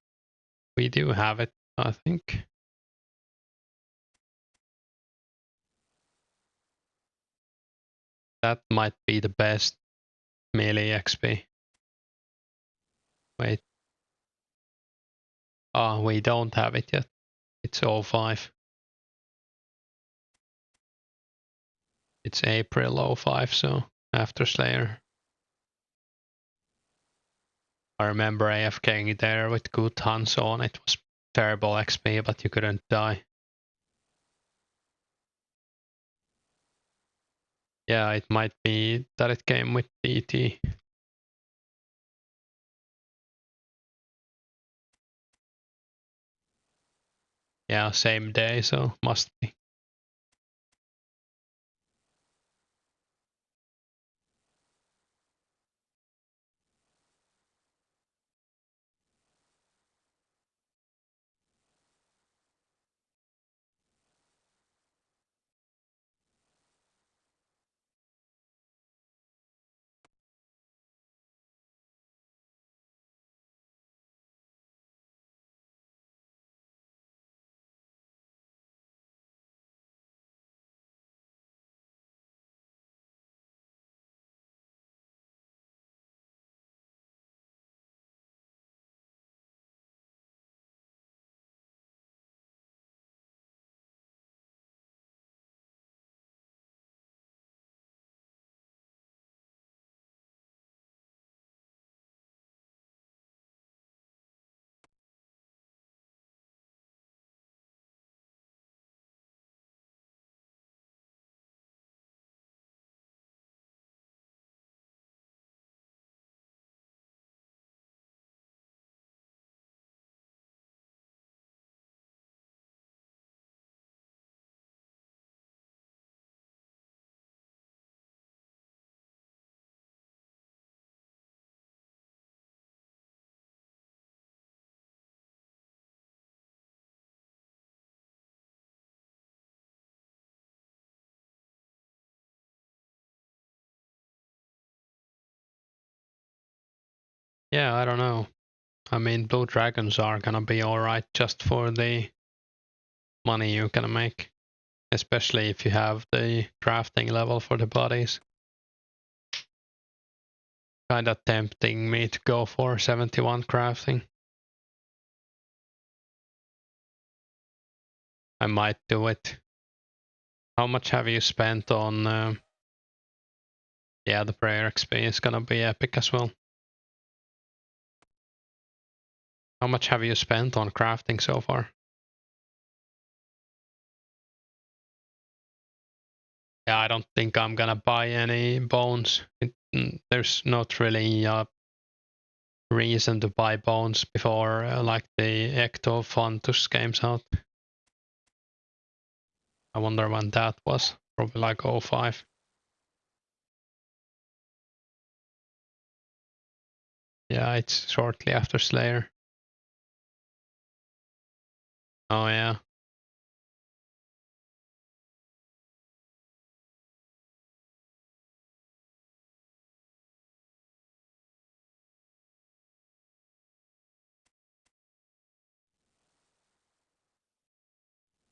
We do have it, I think. That might be the best melee XP. Wait. Oh, we don't have it yet. It's 05. It's April 05, so after Slayer. I remember AFKing there with good Hans on. It was terrible XP, but you couldn't die. Yeah, it might be that it came with DT. Yeah, same day, so must be. Yeah, I don't know. I mean, blue dragons are gonna be alright just for the money you're gonna make. Especially if you have the crafting level for the bodies. Kinda tempting me to go for 71 crafting. I might do it. How much have you spent on... yeah, the prayer XP is gonna be epic as well. How much have you spent on crafting so far? Yeah, I don't think I'm gonna buy any bones. There's not really a reason to buy bones before like the 2004scape game's out. I wonder when that was. Probably like 05. Yeah, it's shortly after Slayer. Oh yeah.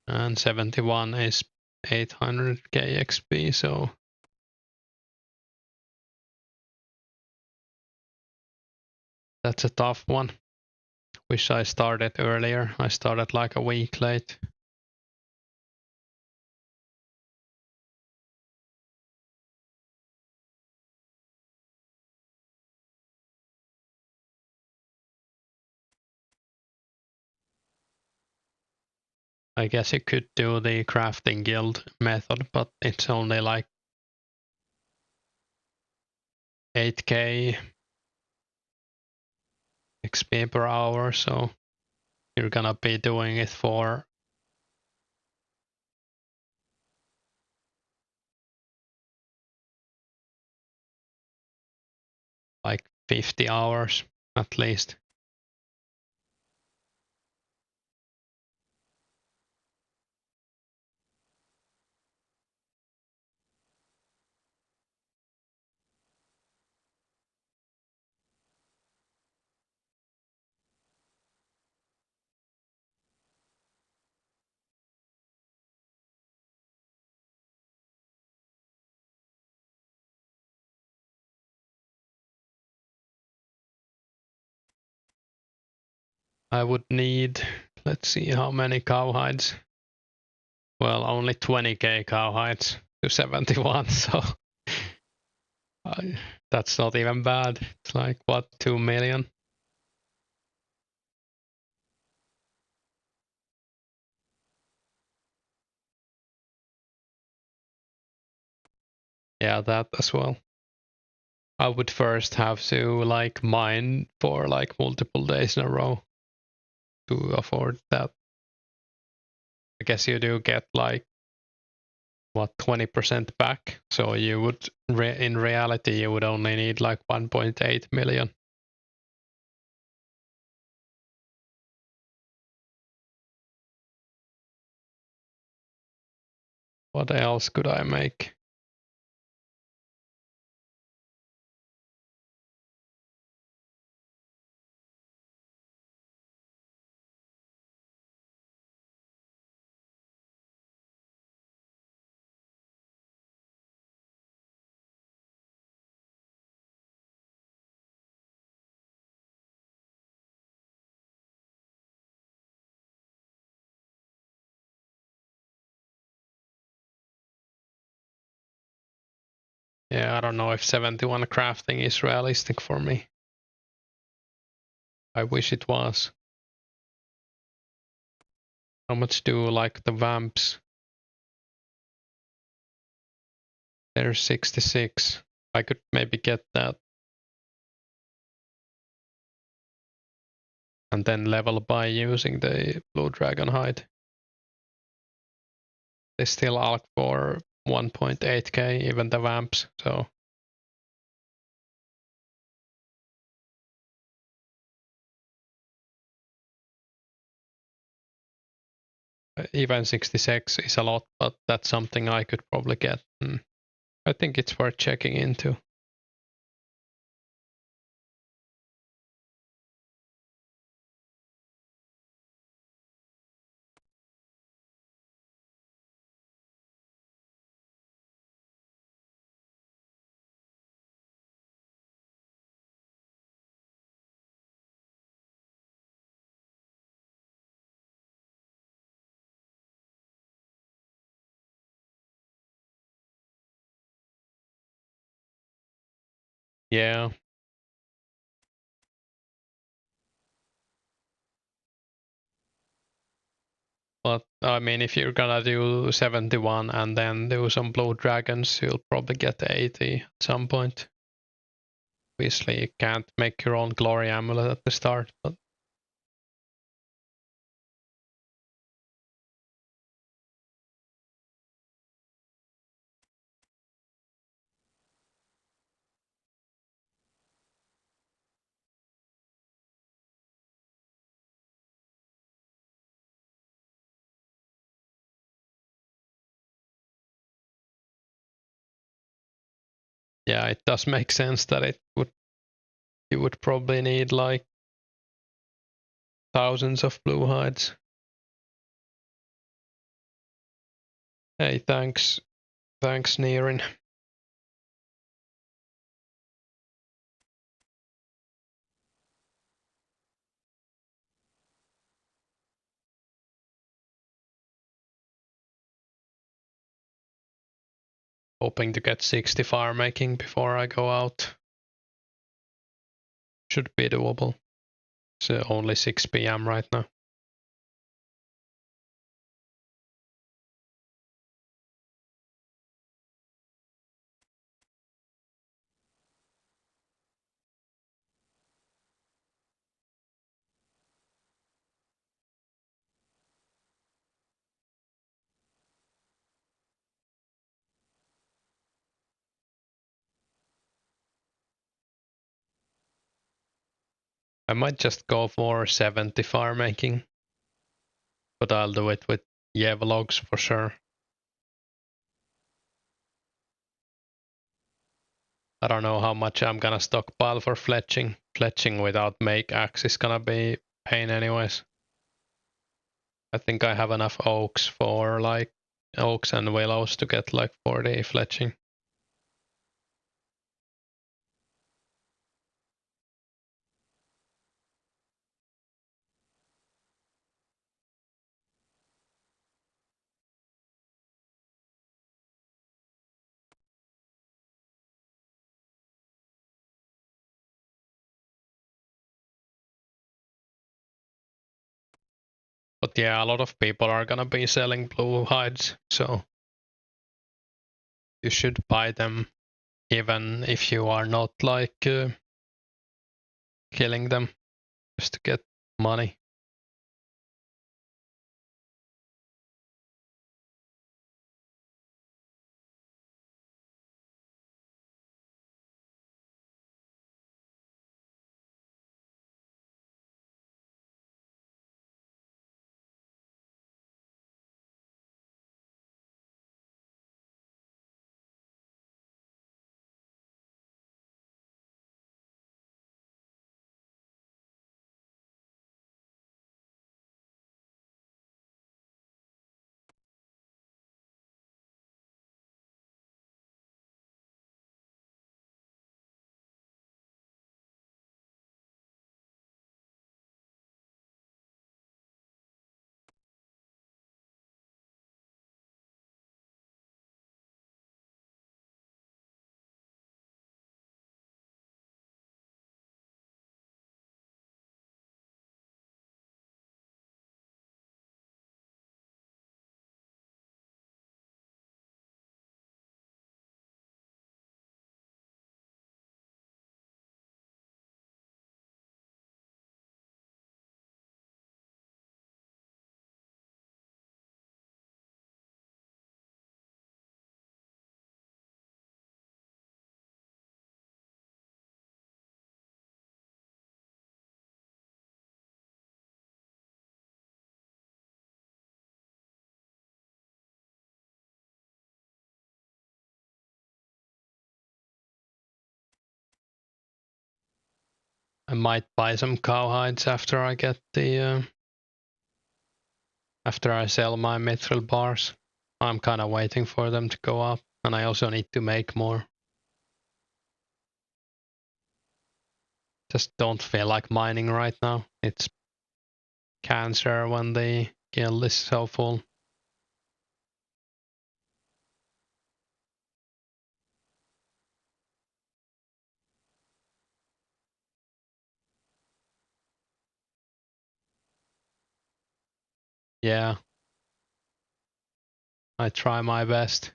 And 71 is 800k XP, so that's a tough one. Wish I started earlier. I started like a week late. I guess you could do the crafting guild method, but it's only like 8k XP per hour, so you're gonna be doing it for like 50 hours at least. I would need, let's see how many cowhides. Well, only 20k cowhides to 71, so that's not even bad. It's like, what, 2 million? Yeah, that as well. I would first have to like mine for like multiple days in a row to afford that. I guess you do get like what 20% back, so you would in reality you would only need like 1.8 million. What else could I make? Yeah, I don't know if 71 crafting is realistic for me. I wish it was. How much do like the vamps? There's 66. I could maybe get that. And then level by using the blue dragon hide. They still ask for 1.8k, even the vamps, so even 66 is a lot, but that's something I could probably get. I think it's worth checking into. Yeah. But I mean, if you're gonna do 71 and then do some blue dragons, you'll probably get 80 at some point. Obviously, you can't make your own glory amulet at the start, but yeah, it does make sense that you would probably need like thousands of blue hides. Hey, thanks, Neerin. Hoping to get 60 fire making before I go out. Should be doable. It's only 6 PM right now. I might just go for 70 fire making, but I'll do it with Yevlogs for sure. I don't know how much I'm gonna stockpile for fletching. Fletching without make axe is gonna be pain anyways. I think I have enough oaks for like oaks and willows to get like 40 fletching. But yeah, a lot of people are gonna be selling blue hides, so you should buy them even if you are not like killing them, just to get money. I might buy some cowhides after I get the after I sell my mithril bars. I'm kind of waiting for them to go up, and I also need to make more. Just don't feel like mining right now. It's cancer when the guild is so full. Yeah, I try my best.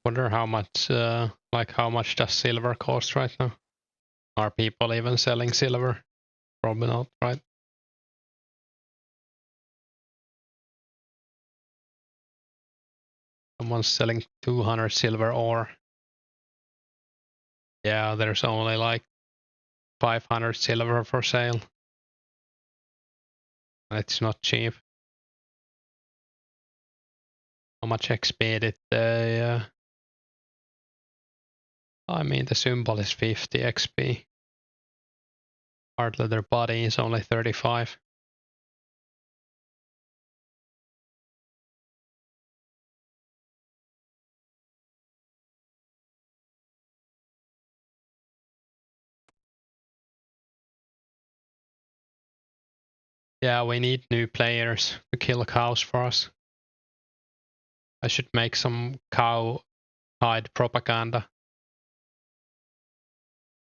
Wonder how much, like how much does silver cost right now? Are people even selling silver? Probably not, right? Someone's selling 200 silver ore. Yeah, there's only like 500 silver for sale. It's not cheap. How much XP did they... I mean, the symbol is 50 XP. Hard leather body is only 35. Yeah, we need new players to kill cows for us. I should make some cow hide propaganda.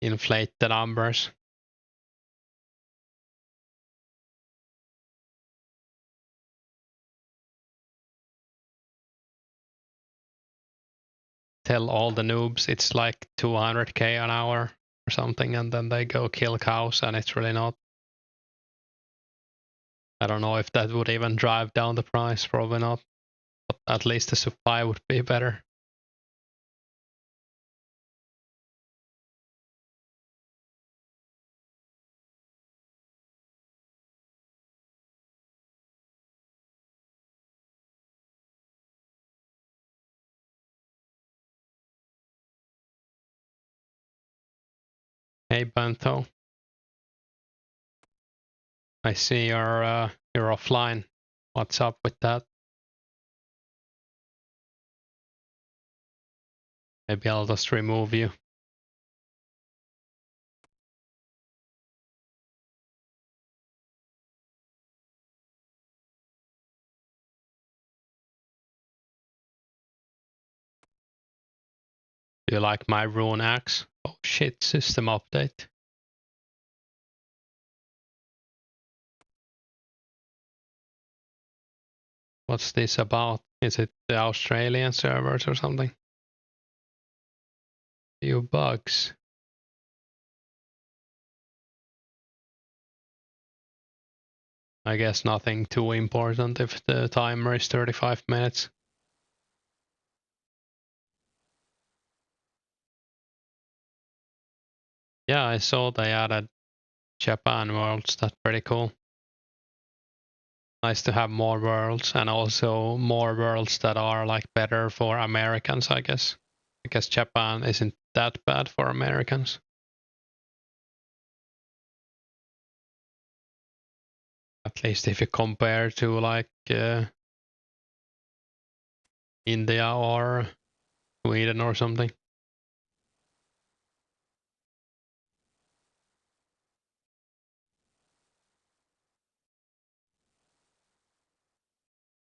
Inflate the numbers. Tell all the noobs it's like 200k an hour or something, and then they go kill cows, and it's really not. I don't know if that would even drive down the price, probably not. But at least the supply would be better. Hey Bento, I see you're offline. What's up with that? Maybe I'll just remove you. Do you like my rune axe? Oh shit, system update. What's this about? Is it the Australian servers or something? Few bugs. I guess nothing too important if the timer is 35 minutes. Yeah, I saw they added Japan worlds. That's pretty cool. Nice to have more worlds, and also more worlds that are like better for Americans, I guess. Because Japan isn't that bad for Americans. At least if you compare to like India or Sweden or something.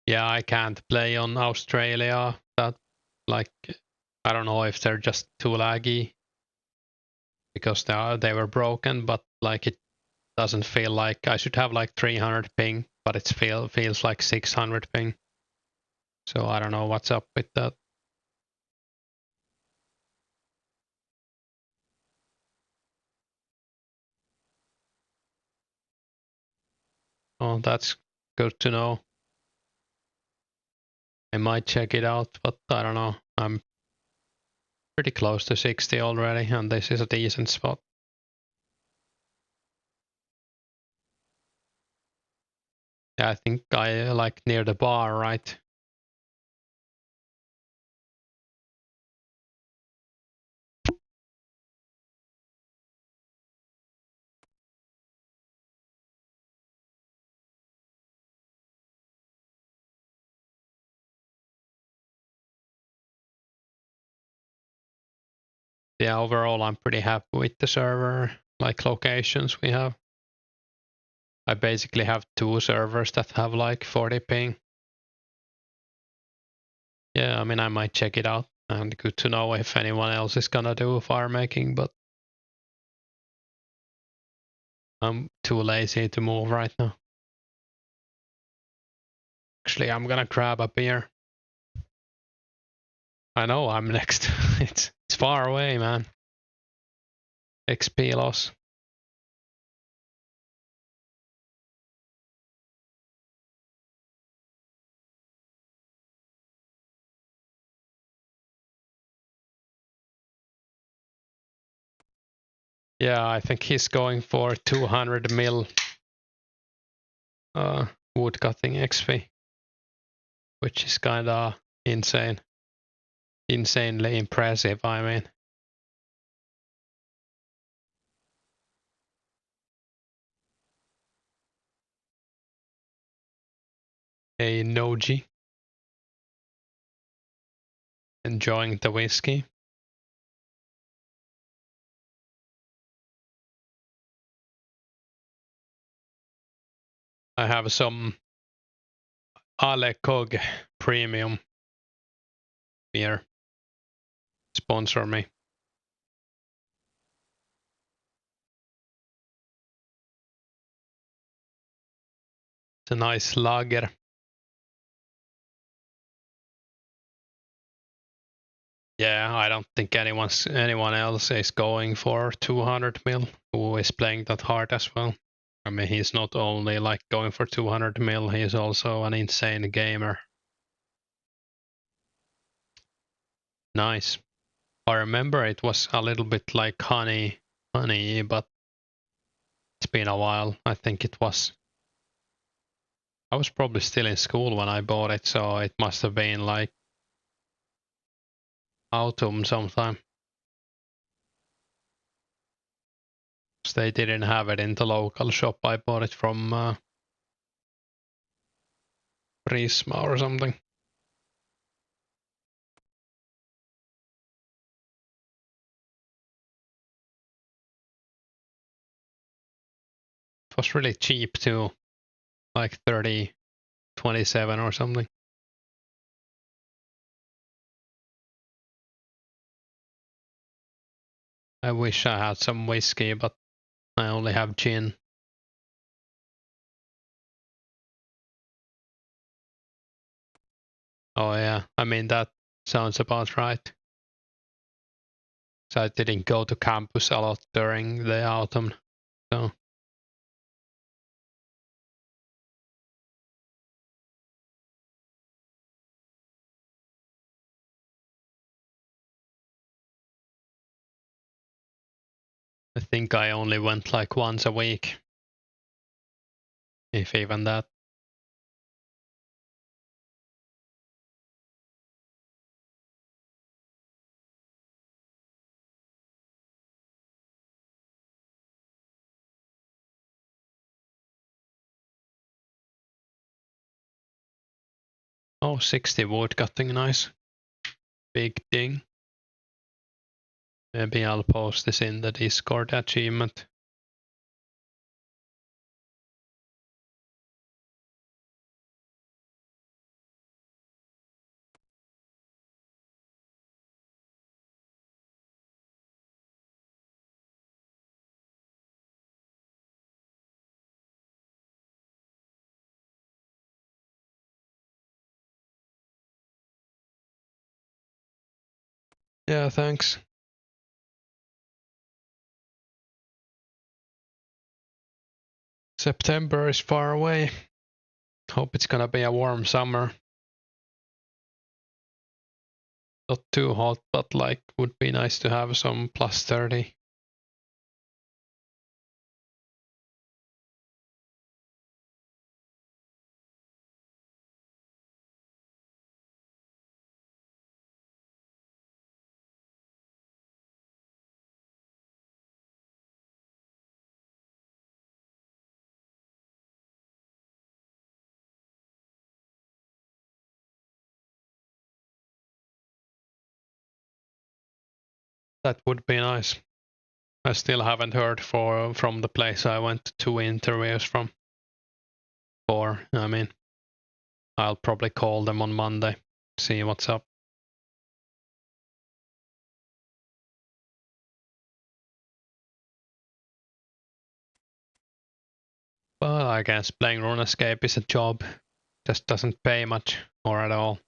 Yeah, I can't play on Australia. That like I don't know if they're just too laggy because they were broken, but like it doesn't feel like I should have like 300 ping, but it feels like 600 ping. So I don't know what's up with that. Oh, that's good to know. I might check it out, but I don't know. I'm pretty close to 60 already, and this is a decent spot. Yeah, I think I like near the bar, right? Yeah, overall I'm pretty happy with the server, like locations we have. I basically have 2 servers that have like 40 ping. Yeah, I mean I might check it out, and good to know if anyone else is gonna do fire making, but I'm too lazy to move right now. Actually, I'm gonna grab a beer. I know I'm next. It's far away, man. XP loss. Yeah, I think he's going for 200 mil. wood cutting XP, which is kinda insane. Insanely impressive, I mean. Hey, Noji. Enjoying the whiskey. I have some Alekog premium beer. Sponsor me. It's a nice lager. Yeah, I don't think anyone else is going for 200 mil who is playing that hard as well. I mean, he's not only like going for 200 mil, he's also an insane gamer. Nice. I remember it was a little bit like honey, but it's been a while. I think I was probably still in school when I bought it, so it must have been like autumn sometime. They didn't have it in the local shop. I bought it from Prisma or something. It was really cheap too, like 30.27 or something. I wish I had some whiskey, but I only have gin. Oh yeah, I mean that sounds about right. So I didn't go to campus a lot during the autumn, so. I think I only went like once a week, if even that. Oh, 60 wood cutting, nice. Big ding. Maybe I'll post this in the Discord achievement. Yeah, thanks. September is far away. Hope it's gonna be a warm summer. Not too hot, but like would be nice to have some plus 30. That would be nice. I still haven't heard from the place I went to 2 interviews from. I mean, I'll probably call them on Monday, see what's up. But I guess playing Runescape is a job. Just doesn't pay much or at all.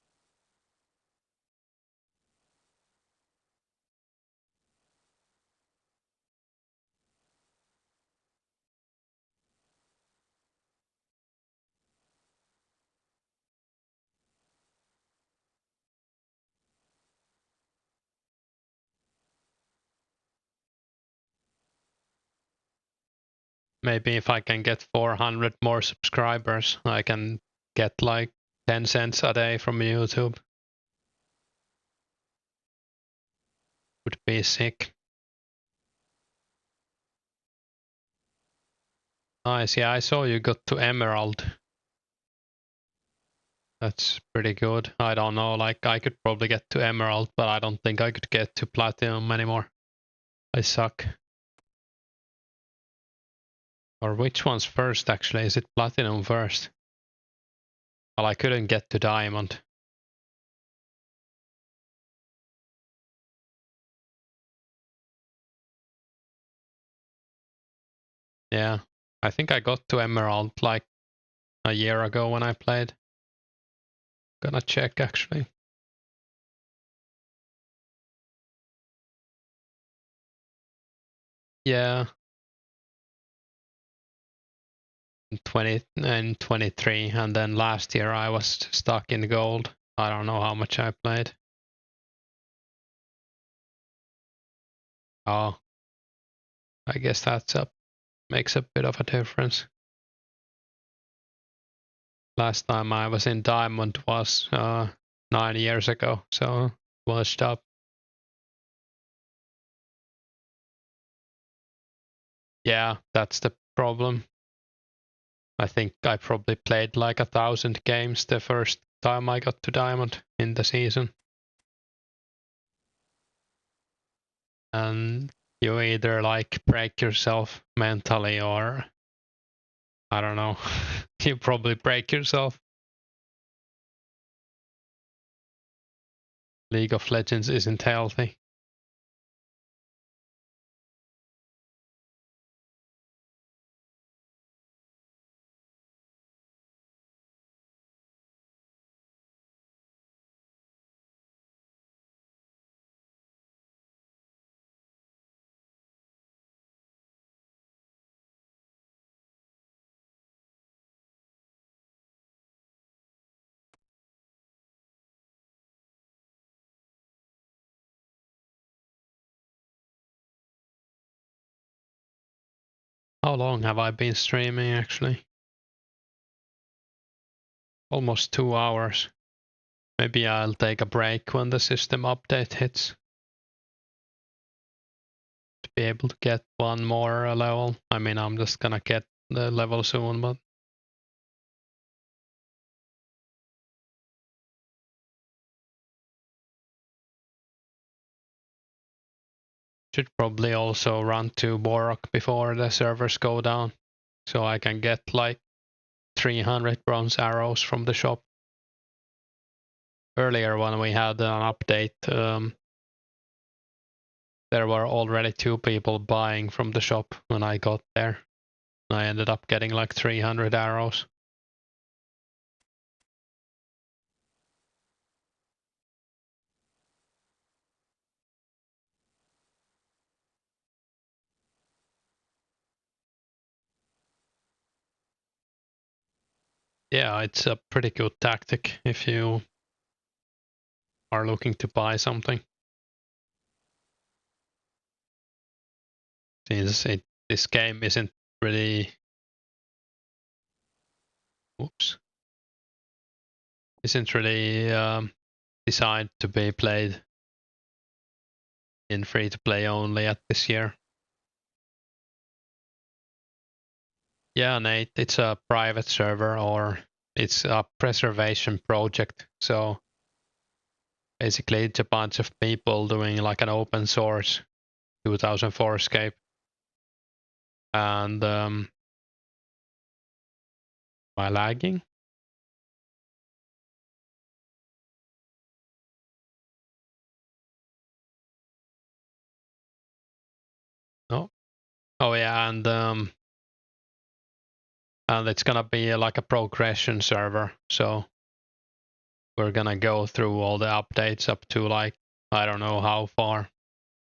maybe if I can get 400 more subscribers, I can get like 10 cents a day from YouTube. Would be sick. Nice, yeah, I saw you got to Emerald. That's pretty good. I don't know, like I could probably get to Emerald, but I don't think I could get to Platinum anymore. I suck. Or which one's first actually? Is it Platinum first? Well, I couldn't get to Diamond. Yeah, I think I got to Emerald like a year ago when I played. Gonna check actually. Yeah, in 20 and 23, and then last year I was stuck in gold. I don't know how much I played. Oh, I guess that's makes a bit of a difference. Last time I was in Diamond was 9 years ago, so washed up. Yeah, that's the problem. I think I probably played like 1,000 games the first time I got to Diamond in the season. And you either like break yourself mentally or I don't know, you probably break yourself. League of Legends isn't healthy. How long have I been streaming actually? Almost 2 hours. Maybe I'll take a break when the system update hits. To be able to get one more level. I mean, I'm just gonna get the level soon, but should probably also run to Borok before the servers go down. So I can get like 300 bronze arrows from the shop. Earlier when we had an update, there were already 2 people buying from the shop when I got there. I ended up getting like 300 arrows. Yeah, it's a pretty good tactic if you are looking to buy something. Since this game isn't really isn't really designed to be played in free to play only at this year. Yeah, Nate, it's a private server or it's a preservation project. So basically it's a bunch of people doing like an open source 2004scape. And am I lagging? No. Oh yeah, and it's gonna be like a progression server. So we're gonna go through all the updates up to like I don't know how far,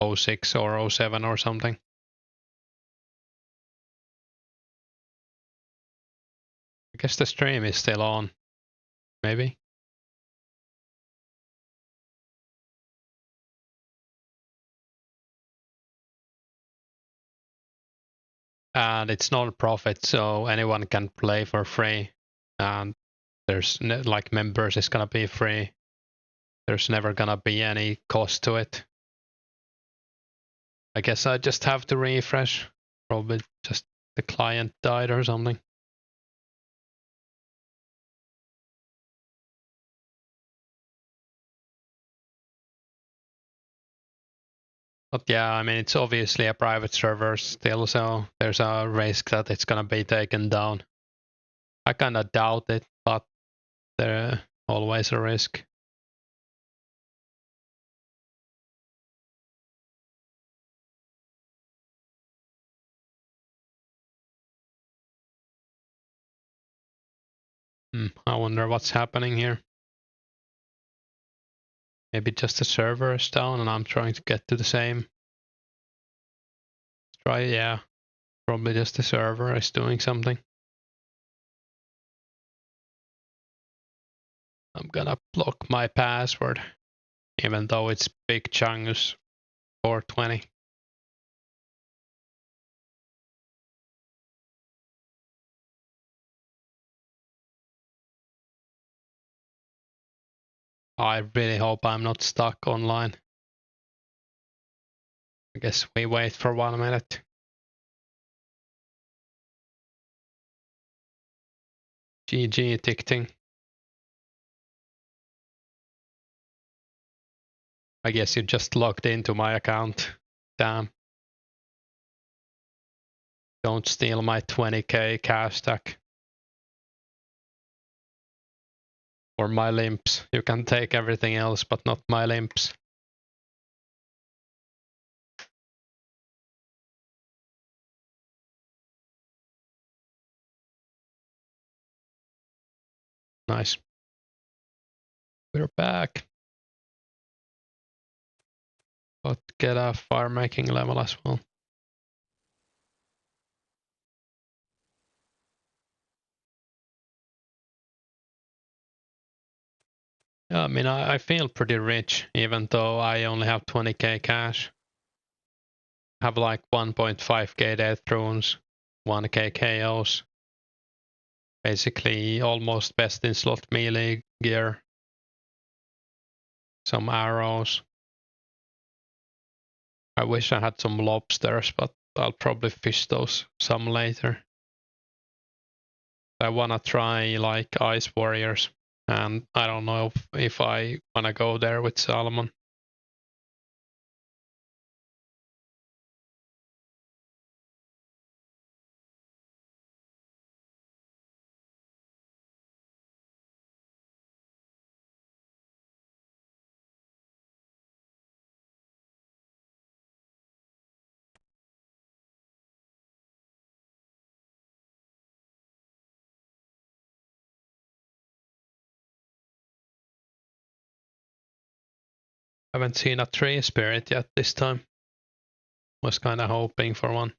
06 or 07 or something. I guess the stream is still on, maybe. and it's non-profit, so anyone can play for free. And there's like members is gonna be free. There's never gonna be any cost to it. I guess I just have to refresh. Probably just the client died or something. But yeah, I mean, it's obviously a private server still, so there's a risk that it's gonna be taken down. I kinda doubt it, but there's always a risk. I wonder what's happening here. Maybe just the server is down and I'm trying to get to the same. Try, yeah. Probably just the server is doing something. I'm gonna block my password, even though it's big chunks 420. I really hope I'm not stuck online. I guess we wait for 1 minute. GG ticketing. I guess you just logged into my account. Damn. Don't steal my 20k cash stack. Or my limps. You can take everything else, but not my limps. Nice. We're back. But get a fire making level as well. Yeah, I mean, I feel pretty rich, even though I only have 20k cash. I have like 1.5k death runes, 1k KOs. Basically, almost best in slot melee gear. Some arrows. I wish I had some lobsters, but I'll probably fish those some later. I wanna try like Ice Warriors, and I don't know if I wanna go there with Salmon. Haven't seen a tree spirit yet this time. Was kinda hoping for one.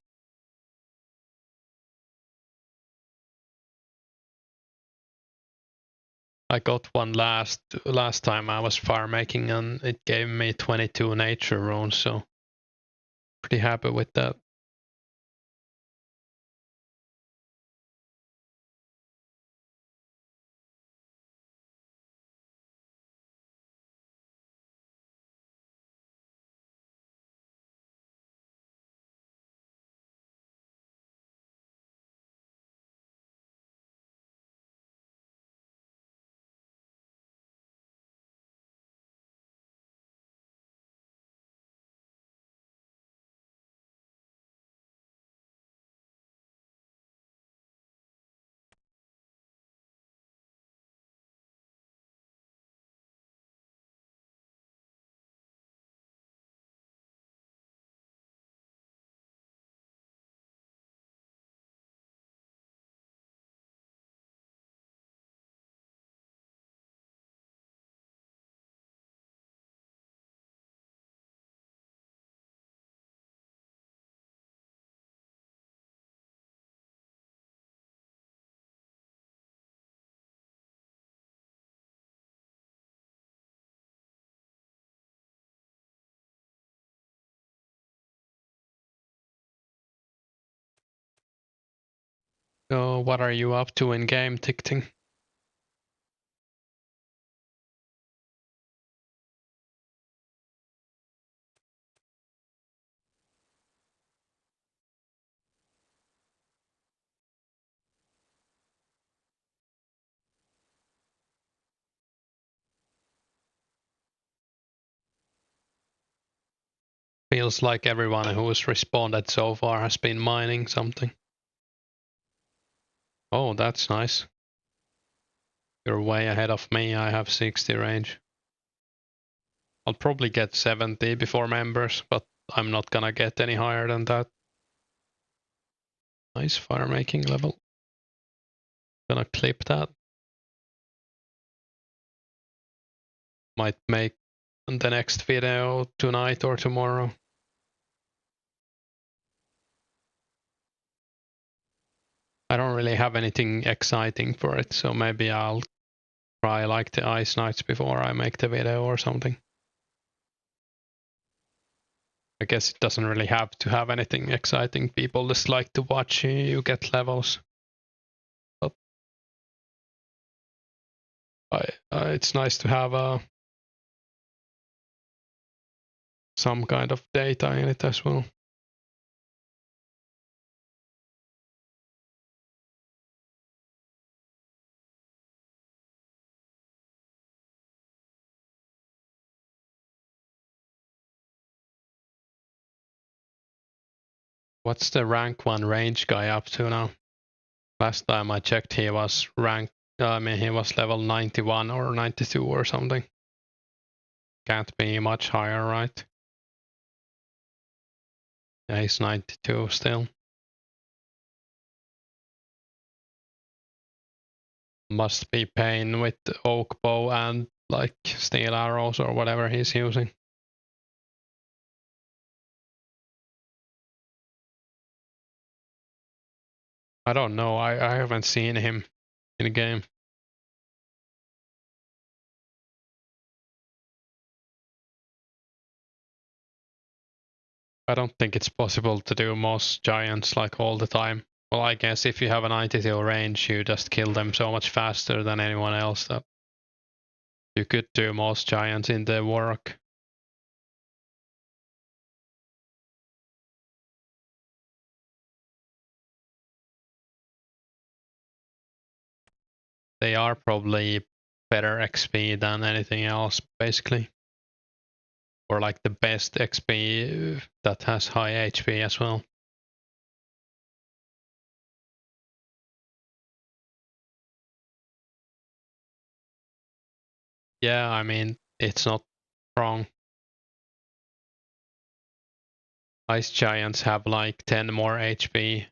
I got one last time I was fire making, and it gave me 22 nature runes, so pretty happy with that. So what are you up to in game, Ticting? Feels like everyone who's responded so far has been mining something. Oh, that's nice. You're way ahead of me. I have 60 range. I'll probably get 70 before members, but I'm not gonna get any higher than that. Nice fire making level. Gonna clip that. Might make the next video tonight or tomorrow. I don't really have anything exciting for it, so maybe I'll try like the Ice Knights before I make the video or something. I guess it doesn't really have to have anything exciting. People just like to watch you get levels. But it's nice to have some kind of data in it as well. What's the rank 1 range guy up to now? Last time I checked he was ranked, he was level 91 or 92 or something. Can't be much higher, right? Yeah, he's 92 still. Must be pain with oak bow and like steel arrows or whatever he's using. I don't know, I haven't seen him in the game. I don't think it's possible to do most giants like all the time. Well, I guess if you have an 92 range, you just kill them so much faster than anyone else that you could do most giants in the work. They are probably better XP than anything else, basically. Or like the best XP that has high HP as well. Yeah, I mean, it's not wrong. Ice giants have like 10 more HP,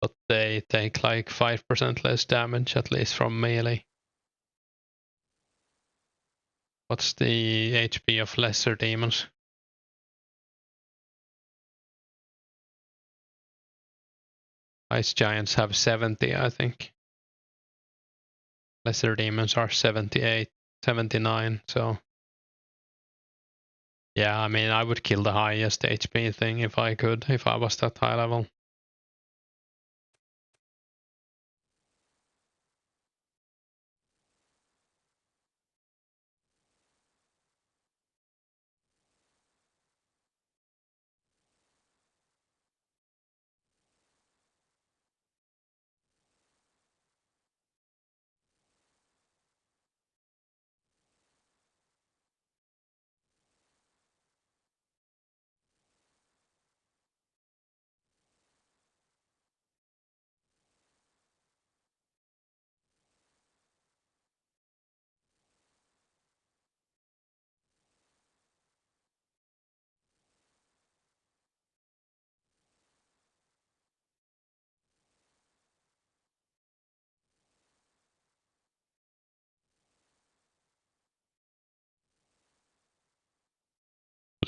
but they take like 5% less damage, at least from melee. What's the HP of lesser demons? Ice giants have 70, I think. Lesser demons are 78, 79, so yeah, I mean, I would kill the highest HP thing if I could, if I was that high level.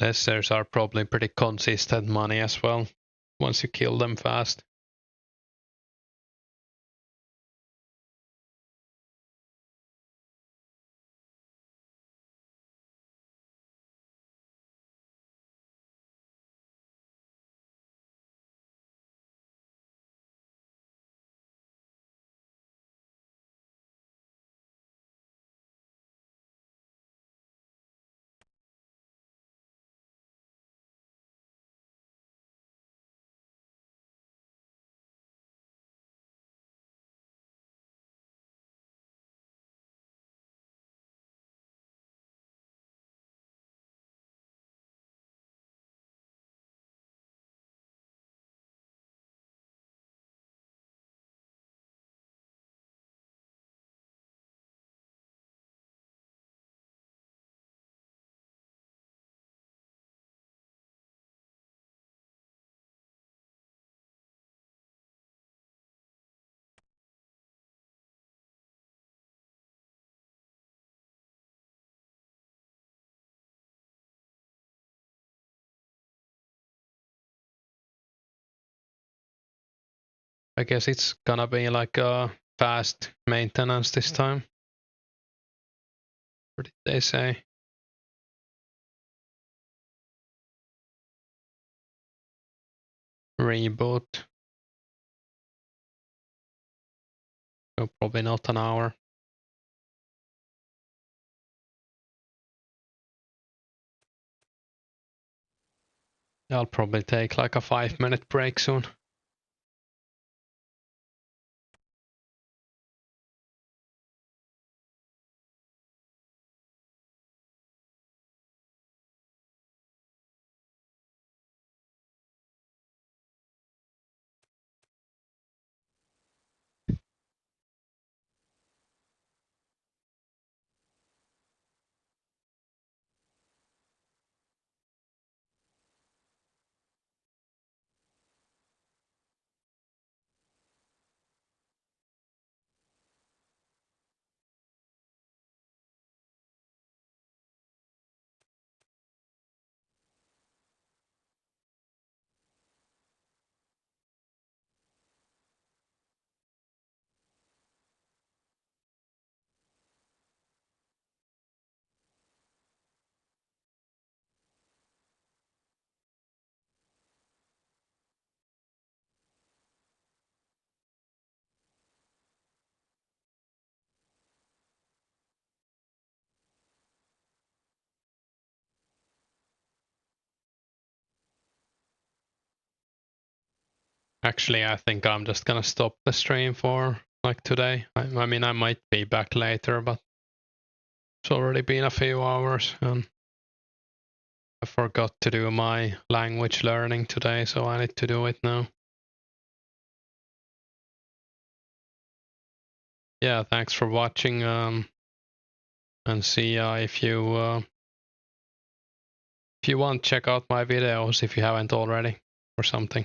Lessers are probably pretty consistent money as well, once you kill them fast. I guess it's gonna be like a fast maintenance this time. What did they say? Reboot. So probably not an hour. I'll probably take like a 5-minute break soon. Actually, I think I'm just gonna stop the stream for like today. I mean, I might be back later, but it's already been a few hours and I forgot to do my language learning today, so I need to do it now. Yeah, thanks for watching, and see if you want, check out my videos if you haven't already or something.